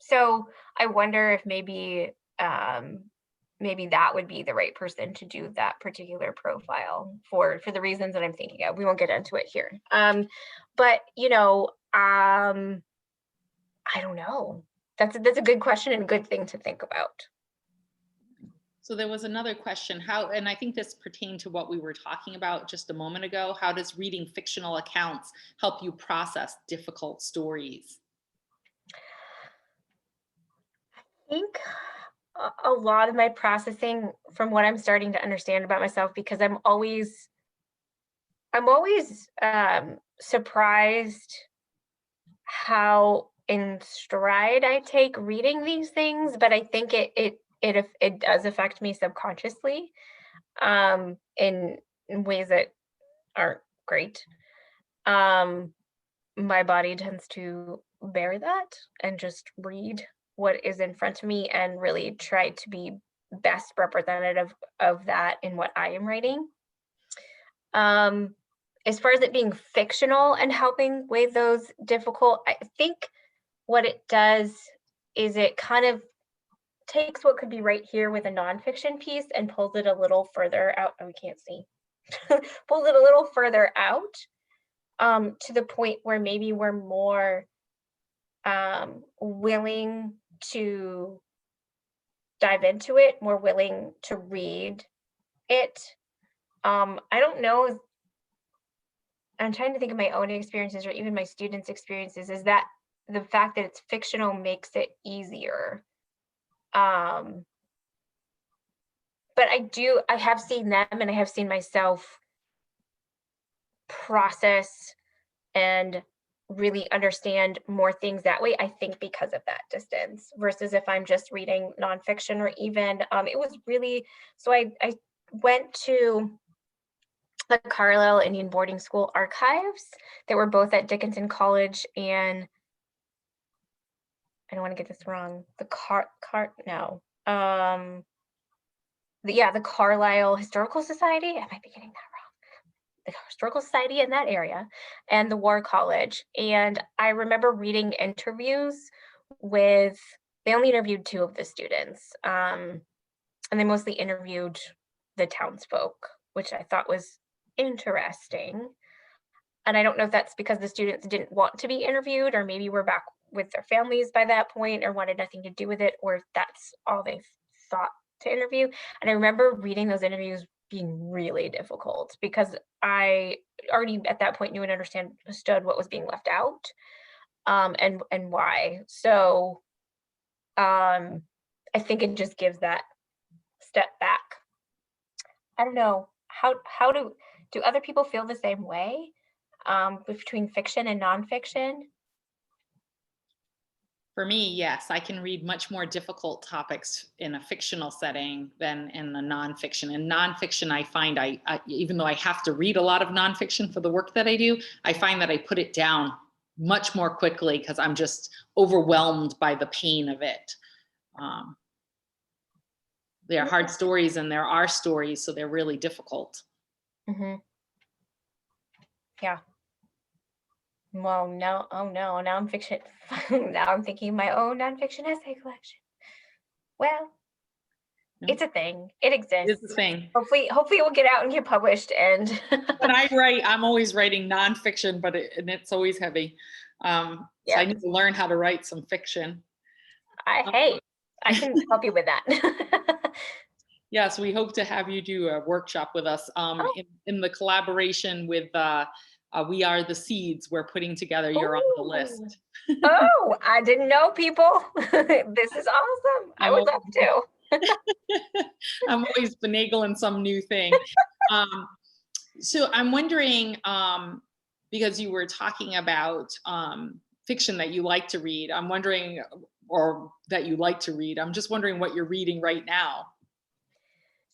So I wonder if maybe that would be the right person to do that particular profile for the reasons that I'm thinking of. We won't get into it here. But you know, I don't know. That's a good question and a good thing to think about. So there was another question, and I think this pertained to what we were talking about just a moment ago. How does reading fictional accounts help you process difficult stories? I think a lot of my processing, from what I'm starting to understand about myself, because I'm always surprised how in stride I take reading these things, but I think it does affect me subconsciously in ways that aren't great. My body tends to bear that and just read what is in front of me and really try to be best representative of that in what I am writing. As far as it being fictional and helping with those difficult, I think what it does is it kind of takes what could be right here with a nonfiction piece and pulls it a little further out. Oh, we can't see. Pulls it a little further out to the point where maybe we're more willing to dive into it, more willing to read it. I don't know. I'm trying to think of my own experiences or even my students' experiences, is that the fact that it's fictional makes it easier but I have seen them, and I have seen myself process and really understand more things that way, I think, because of that distance, versus if I'm just reading nonfiction, or even it was really, so I went to the Carlisle Indian Boarding School archives that were both at Dickinson College and, I don't want to get this wrong, the Carlisle Historical Society. I might be getting that wrong. The Historical Society in that area, and the War College. And I remember reading interviews with, they only interviewed 2 of the students, and they mostly interviewed the townsfolk, which I thought was interesting. And I don't know if that's because the students didn't want to be interviewed, or maybe were back with their families by that point or wanted nothing to do with it, or if that's all they thought to interview. And I remember reading those interviews being really difficult, because I already at that point knew and understood what was being left out, and why. So I think it just gives that step back. I don't know, how do other people feel the same way between fiction and nonfiction? For me, yes, I can read much more difficult topics in a fictional setting than in a nonfiction. In nonfiction, I find I even though I have to read a lot of nonfiction for the work that I do, I find that I put it down much more quickly because I'm just overwhelmed by the pain of it. They are hard stories, and there are stories, so they're really difficult. Mm-hmm. Yeah. Well, no, oh no, nonfiction. Now I'm thinking my own nonfiction essay collection. Well, it's a thing. It exists. It's a thing. Hopefully it will get out and get published. And when I write, I'm always writing nonfiction, but it's always heavy. So I need to learn how to write some fiction. I can help you with that. Yes, we hope to have you do a workshop with us in the collaboration with We Are the Seeds we're putting together. You're on the list. Oh, I didn't know, people. This is awesome. I would love to. I'm always finagling some new thing. So I'm wondering, because you were talking about fiction that you like to read, I'm wondering, or that you like to read, I'm just wondering what you're reading right now.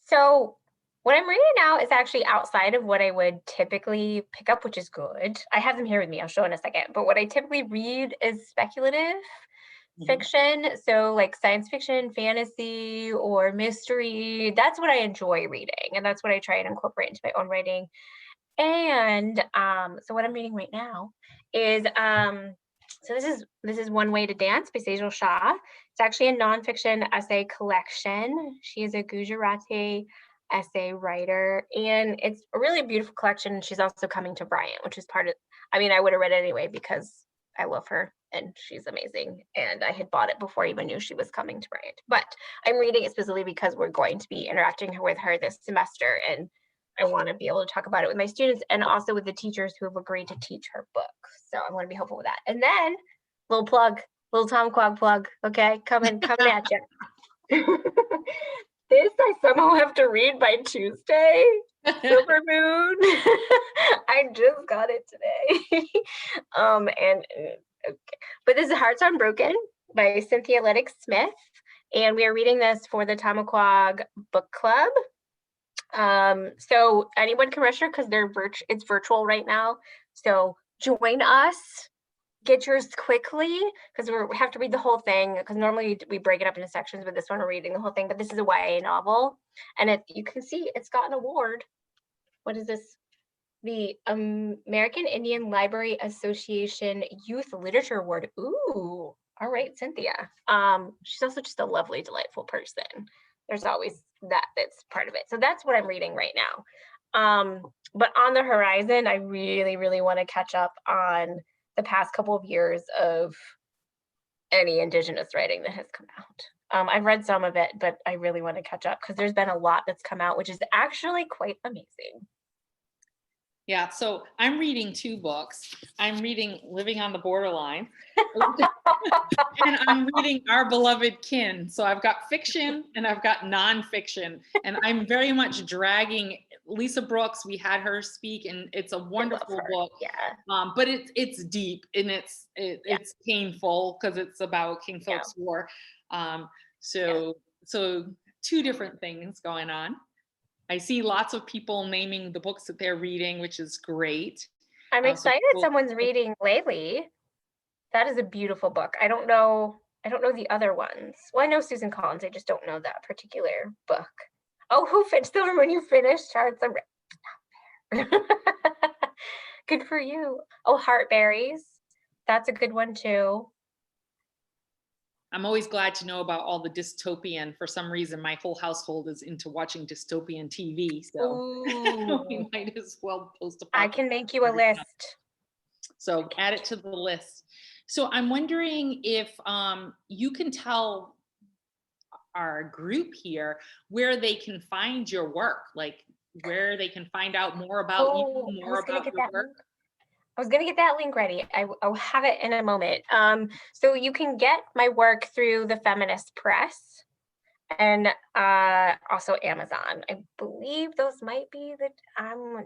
So what I'm reading now is actually outside of what I would typically pick up, which is good. I have them here with me. I'll show in a second. But what I typically read is speculative fiction. So like science fiction, fantasy, or mystery. That's what I enjoy reading. And that's what I try and incorporate into my own writing. And so what I'm reading right now is so this is One Way to Dance by Sejal Shah. It's actually a nonfiction essay collection. She is a Gujarati essay writer, and it's a really beautiful collection. She's also coming to Bryant, which is part of, I mean, I would have read it anyway because I love her and she's amazing. And I had bought it before I even knew she was coming to Bryant. But I'm reading it specifically because we're going to be interacting with her this semester, and I want to be able to talk about it with my students and also with the teachers who have agreed to teach her book. So I want to be helpful with that. And then little Tom plug. Okay, coming at you. This I somehow have to read by Tuesday. Silver Moon. I just got it today. Okay. But this is Hearts Unbroken by Cynthia Ledick Smith, and we are reading this for the Tamaquag Book Club. So anyone can register because it's virtual right now. So join us. Get yours quickly because we have to read the whole thing, because normally we break it up into sections, but this one we're reading the whole thing. But this is a YA novel, and you can see it's got an award. What is this? The American Indian Library Association Youth Literature Award. Ooh, all right, Cynthia. She's also just a lovely, delightful person. There's always that's part of it. So that's what I'm reading right now. But on the horizon, I really, really want to catch up on the past couple of years of any Indigenous writing that has come out. I've read some of it, but I really want to catch up because there's been a lot that's come out, which is actually quite amazing. Yeah, so I'm reading 2 books. I'm reading Living on the Borderline, and I'm reading Our Beloved Kin. So I've got fiction and I've got nonfiction, and I'm very much dragging Lisa Brooks. We had her speak, and it's a wonderful book. Yeah. But it's deep and it's painful because it's about King Philip's War. So 2 different things going on. I see lots of people naming the books that they're reading, which is great. I'm excited someone's reading Lately. That is a beautiful book. I don't know the other ones. Well, I know Susan Collins. I just don't know that particular book. Oh, who finished? Still remember when you finished Hearts of Good for you. Oh, Heartberries. That's a good one too. I'm always glad to know about all the dystopian. For some reason, my whole household is into watching dystopian TV. So we might as well post a I can make you a list. So add it to the list. So I'm wondering if you can tell our group here where they can find your work, like where they can find out more about you, more about your work. I was going to get that link ready. I'll have it in a moment. So you can get my work through the Feminist Press and also Amazon. I believe those might be I'm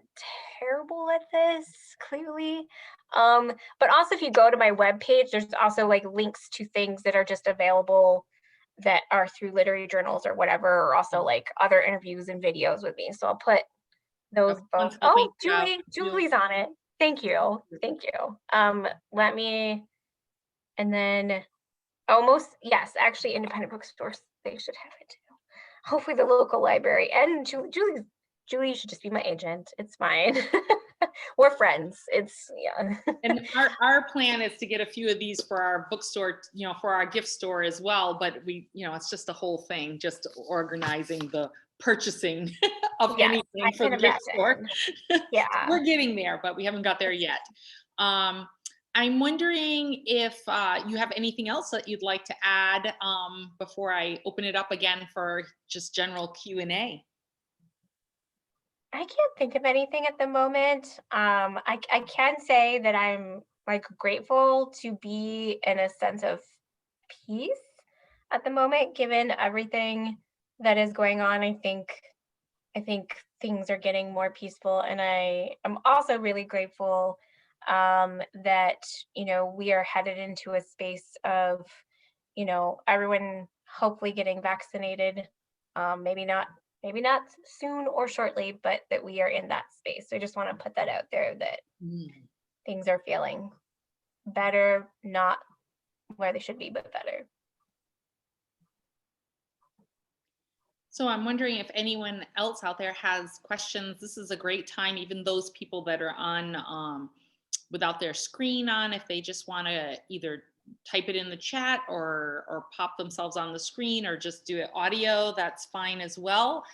terrible at this, clearly. But also if you go to my webpage, there's also like links to things that are just available that are through literary journals or whatever, or also like other interviews and videos with me. So I'll put those both. Oh, Julie's on it. Thank you. Let me, and then yes, actually independent bookstores, they should have it too. Hopefully the local library, and Julie should just be my agent. It's fine. We're friends. And our plan is to get a few of these for our bookstore, for our gift store as well. But it's just a whole thing, just organizing the purchasing of anything for the gift store. Yeah. We're getting there, but we haven't got there yet. I'm wondering if you have anything else that you'd like to add before I open it up again for just general Q&A. I can't think of anything at the moment. I can say that I'm like grateful to be in a sense of peace at the moment, given everything that is going on. I think things are getting more peaceful, and I'm also really grateful that we are headed into a space of everyone hopefully getting vaccinated. Maybe not soon or shortly, but that we are in that space. So I just want to put that out there that things are feeling better, not where they should be, but better. So I'm wondering if anyone else out there has questions. This is a great time, even those people that are on without their screen on, if they just want to either type it in the chat or pop themselves on the screen or just do it audio, that's fine as well.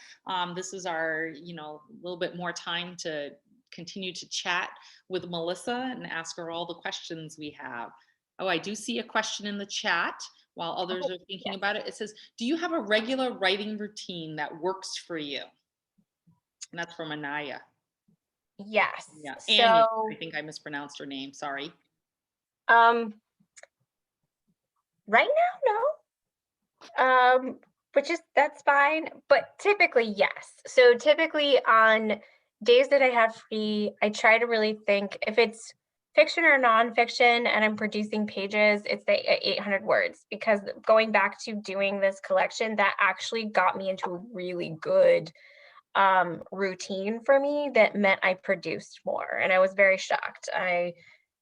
This is our, little bit more time to continue to chat with Melissa and ask her all the questions we have. Oh, I do see a question in the chat while others are thinking about it. It says, do you have a regular writing routine that works for you? And that's from Anaya. Yes. Yeah. Anya, I think I mispronounced her name. Sorry. Right now, no. That's fine. But typically, yes. So typically on days that I have free, I try to really think if it's fiction or nonfiction and I'm producing pages, it's the 800 words, because going back to doing this collection, that actually got me into a really good routine for me that meant I produced more. And I was very shocked.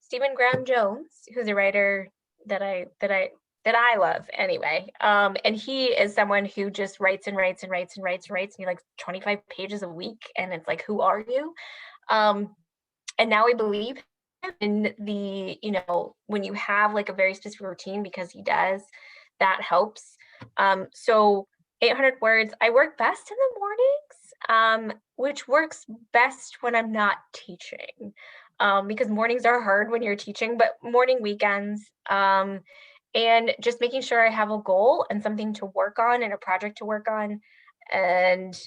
Stephen Graham Jones, who's a writer that I love anyway. And he is someone who just writes and writes and writes and writes and writes, and he like 25 pages a week. And it's like, who are you? And now I believe him in the, when you have like a very specific routine, because he does, that helps. So 800 words, I work best in the mornings, which works best when I'm not teaching, because mornings are hard when you're teaching, but morning weekends, and just making sure I have a goal and something to work on and a project to work on. And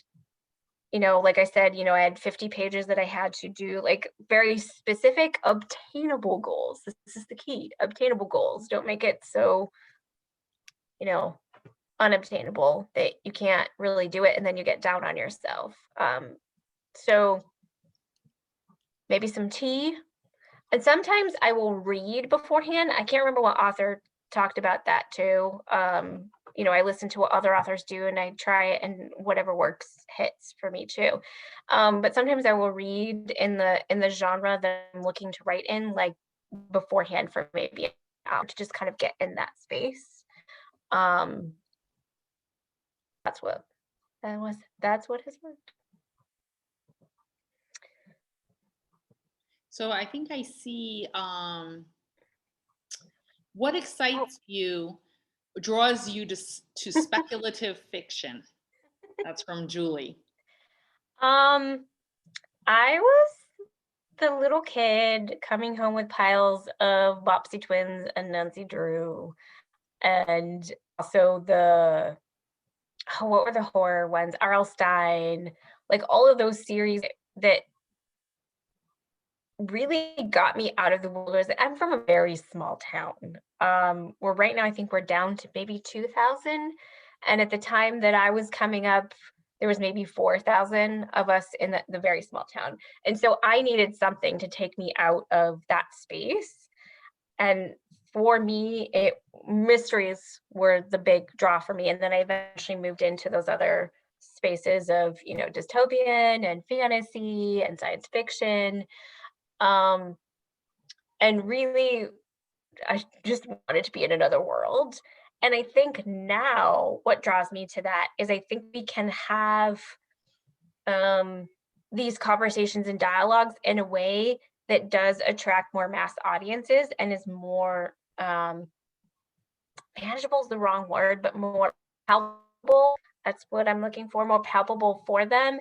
like I said, I had 50 pages that I had to do, like very specific, obtainable goals. This is the key, obtainable goals. Don't make it so, unobtainable that you can't really do it and then you get down on yourself. So maybe some tea. And sometimes I will read beforehand. I can't remember what author talked about that too. I listen to what other authors do and I try it, and whatever works hits for me too. But sometimes I will read in the genre that I'm looking to write in, like beforehand for maybe an hour, to just kind of get in that space. That's what has worked. So I think I see what excites you, draws you to speculative fiction. That's from Julie. I was the little kid coming home with piles of Bobbsey Twins and Nancy Drew, and also what were the horror ones? R.L. Stine, like all of those series that really got me out of the wilderness. I'm from a very small town. Where right now I think we're down to maybe 2,000. And at the time that I was coming up, there was maybe 4,000 of us in the very small town. And so I needed something to take me out of that space. And for me, mysteries were the big draw for me. And then I eventually moved into those other spaces of, dystopian and fantasy and science fiction. And really, I just wanted to be in another world. And I think now what draws me to that is I think we can have these conversations and dialogues in a way that does attract more mass audiences and is more manageable is the wrong word, but more palpable. That's what I'm looking for, more palpable for them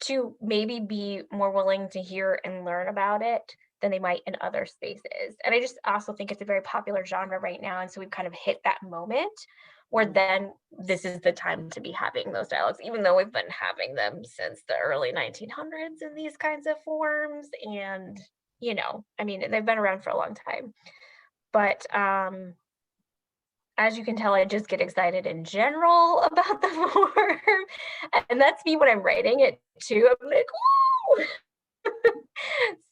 to maybe be more willing to hear and learn about it than they might in other spaces. And I just also think it's a very popular genre right now. And so we've kind of hit that moment where then this is the time to be having those dialogues, even though we've been having them since the early 1900s in these kinds of forms. And, they've been around for a long time. But as you can tell, I just get excited in general about the form. And that's me when I'm writing it too. I'm like, woo!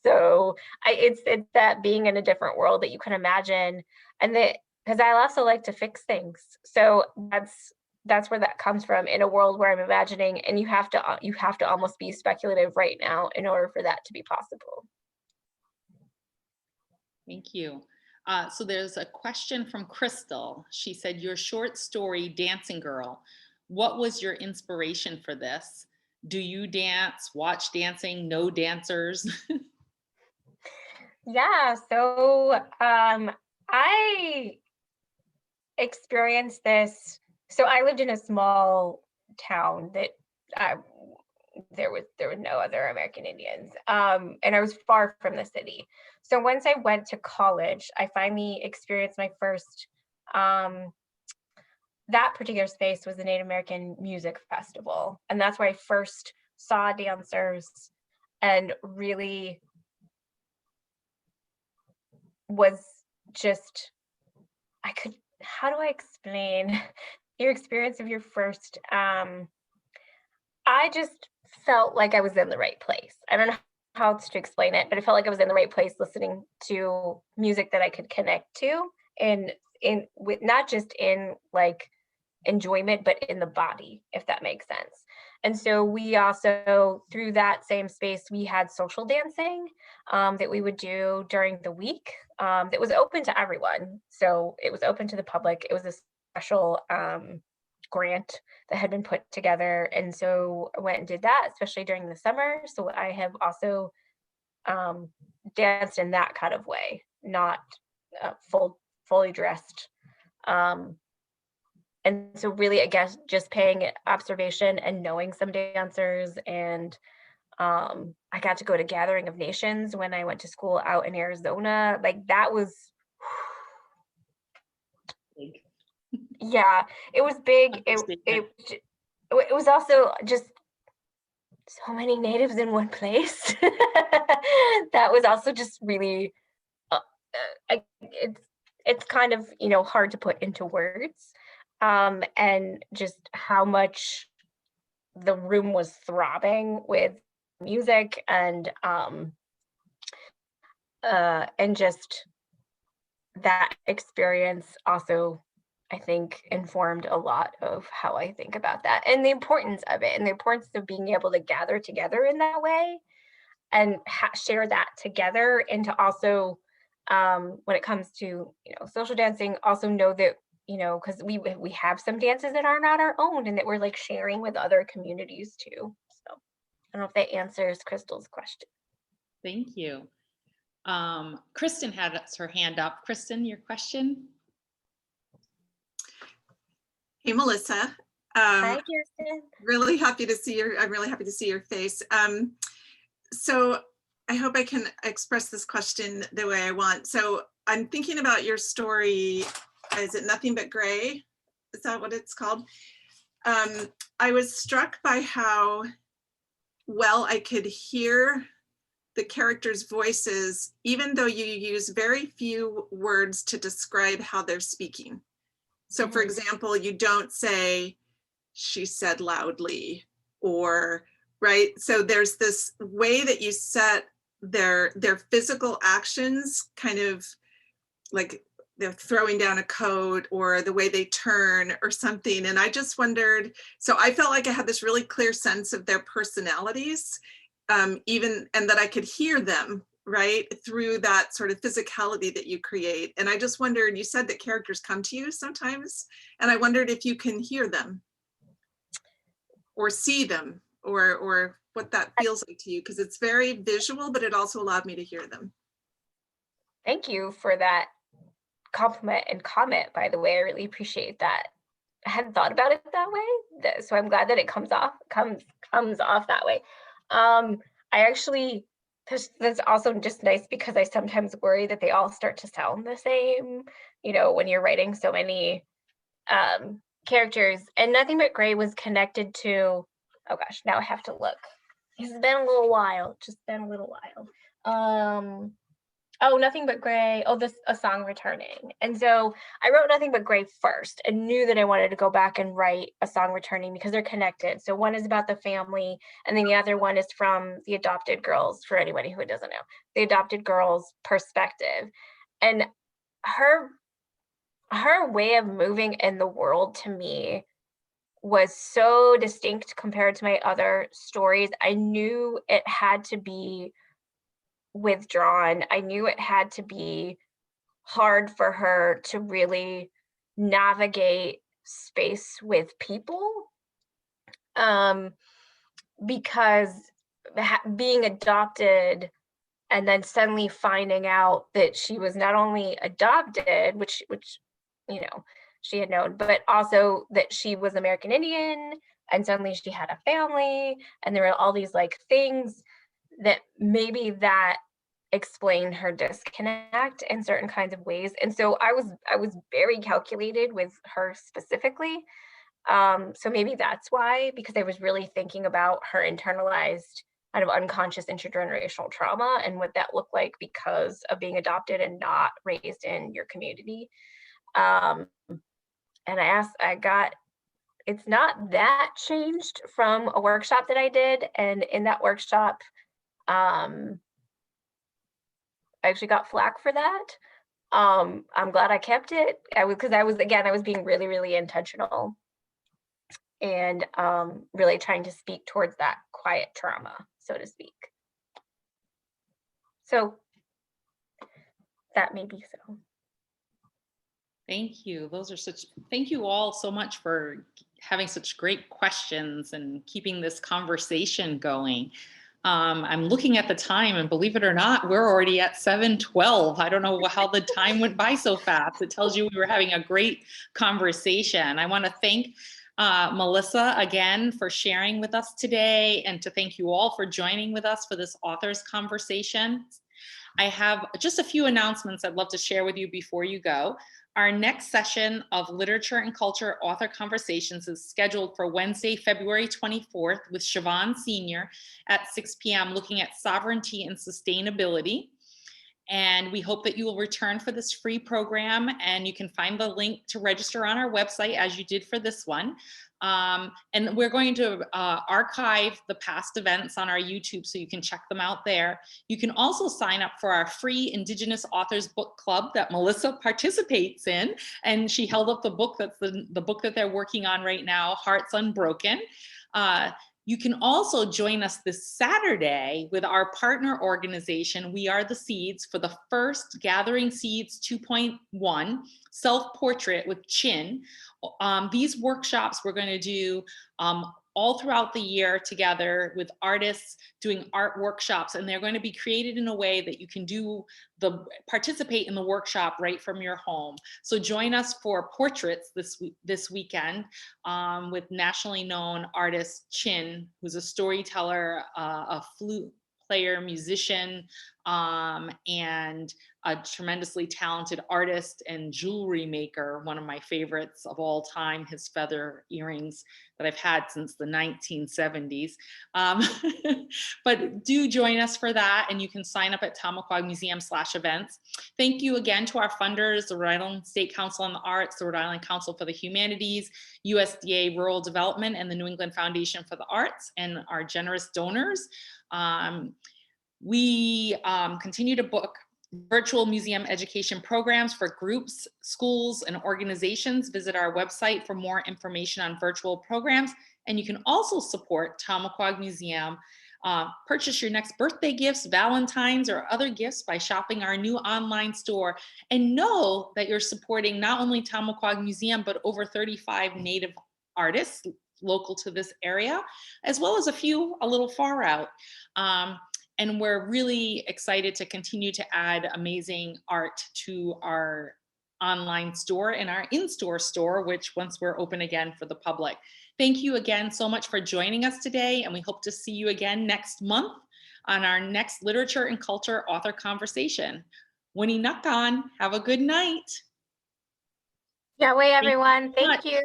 So it's that being in a different world that you can imagine, and that because I also like to fix things. So that's where that comes from, in a world where I'm imagining, and you have to almost be speculative right now in order for that to be possible. Thank you. So there's a question from Crystal. She said, your short story, Dancing Girl, what was your inspiration for this? Do you dance, watch dancing, know dancers? Yeah, so I experienced this. So I lived in a small town that there was no other American Indians, and I was far from the city. So once I went to college, I finally experienced my first. That particular space was the Native American Music Festival, and that's where I first saw dancers and really was just, how do I explain your experience of your first, I just felt like I was in the right place. I don't know how else to explain it, but I felt like I was in the right place listening to music that I could connect to, and with not just in like enjoyment, but in the body, if that makes sense. And so we also, through that same space, we had social dancing that we would do during the week that was open to everyone. So it was open to the public. It was a special grant that had been put together. And so I went and did that, especially during the summer. So I have also danced in that kind of way, not fully dressed. And so really, I guess, just paying observation and knowing some dancers. And I got to go to Gathering of Nations when I went to school out in Arizona. Like that was, yeah, it was big. It was also just so many natives in one place. That was also just really, it's kind of, you know, hard to put into words, and just how much the room was throbbing with music and just that experience also, I think, informed a lot of how I think about that and the importance of it and the importance of being able to gather together in that way and share that together, and to also, when it comes to, you know, social dancing, also know that, you know, because we have some dances that are not our own and that we're like sharing with other communities too. So I don't know if that answers Crystal's question. Thank you. Kristen had her hand up. Kristen, your question? Hey, Melissa. Hi, Kirsten. Really happy to see your, I'm really happy to see your face. So I hope I can express this question the way I want. So I'm thinking about your story. Is it Nothing But Gray? Is that what it's called? I was struck by how well I could hear the characters' voices, even though you use very few words to describe how they're speaking. So for example, you don't say, she said loudly, or, right? So there's this way that you set their physical actions, kind of like they're throwing down a coat or the way they turn or something. And I just wondered, so I felt like I had this really clear sense of their personalities, even, and that I could hear them, right, through that sort of physicality that you create. And I just wondered, you said that characters come to you sometimes, and I wondered if you can hear them or see them, or what that feels like to you, because it's very visual, but it also allowed me to hear them. Thank you for that compliment and comment, by the way. I really appreciate that. I hadn't thought about it that way, so I'm glad that it comes off that way. I actually, that's also just nice because I sometimes worry that they all start to sound the same, you know, when you're writing so many characters. And Nothing But Gray was connected to, oh gosh, now I have to look. It's been a little while, just been a little while. Oh, Nothing But Gray. Oh, A Song Returning. And so I wrote Nothing But Gray first and knew that I wanted to go back and write A Song Returning because they're connected. So one is about the family, and then the other one is from the adopted girls, for anybody who doesn't know, the adopted girls' perspective. And her way of moving in the world to me was so distinct compared to my other stories. I knew it had to be withdrawn. I knew it had to be hard for her to really navigate space with people, because being adopted and then suddenly finding out that she was not only adopted, which you know she had known, but also that she was American Indian, and suddenly she had a family, and there were all these like things that maybe that explained her disconnect in certain kinds of ways. And so I was very calculated with her specifically. So maybe that's why, because I was really thinking about her internalized kind of unconscious intergenerational trauma and what that looked like because of being adopted and not raised in your community. And it's not that changed from a workshop that I did. And in that workshop, I actually got flack for that. I'm glad I kept it. I was being really, really intentional and really trying to speak towards that quiet trauma, so to speak. So that may be so. Thank you. Thank you all so much for having such great questions and keeping this conversation going. I'm looking at the time, and believe it or not, we're already at 7:12. I don't know how the time went by so fast. It tells you we were having a great conversation. I want to thank Melissa again for sharing with us today, and to thank you all for joining with us for this authors conversation. I have just a few announcements I'd love to share with you before you go. Our next session of Literature and Culture Author Conversations is scheduled for Wednesday, February 24th with Siobhan Senior at 6 p.m. looking at sovereignty and sustainability. And we hope that you will return for this free program, and you can find the link to register on our website as you did for this one. And we're going to archive the past events on our YouTube so you can check them out there. You can also sign up for our free Indigenous Authors Book Club that Melissa participates in. And she held up the book, that's the book that they're working on right now, Hearts Unbroken. You can also join us this Saturday with our partner organization, We Are the Seeds, for the first Gathering Seeds 2.1 self-portrait with Chin. These workshops we're going to do all throughout the year together with artists doing art workshops, and they're going to be created in a way that you can participate in the workshop right from your home. So join us for portraits this weekend with nationally known artist Chin, who's a storyteller, a flute player, musician, and a tremendously talented artist and jewelry maker, one of my favorites of all time, his feather earrings that I've had since the 1970s. But do join us for that, and you can sign up at Tamaqua Museum/events. Thank you again to our funders, the Rhode Island State Council on the Arts, the Rhode Island Council for the Humanities, USDA Rural Development, and the New England Foundation for the Arts, and our generous donors. We continue to book virtual museum education programs for groups, schools, and organizations. Visit our website for more information on virtual programs. And you can also support Tamaqua Museum. Purchase your next birthday gifts, Valentine's, or other gifts by shopping our new online store. And know that you're supporting not only Tamaqua Museum, but over 35 Native artists local to this area, as well as a few a little far out. And we're really excited to continue to add amazing art to our online store and our in-store store, which once we're open again for the public. Thank you again so much for joining us today, and we hope to see you again next month on our next Literature and Culture Author Conversation. Winnie Nakan, have a good night. Yahweh, everyone. Thank you.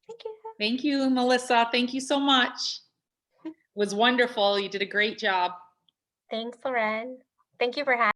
Thank you. Thank you, Melissa. Thank you so much. It was wonderful. You did a great job. Thanks, Loren. Thank you for having me.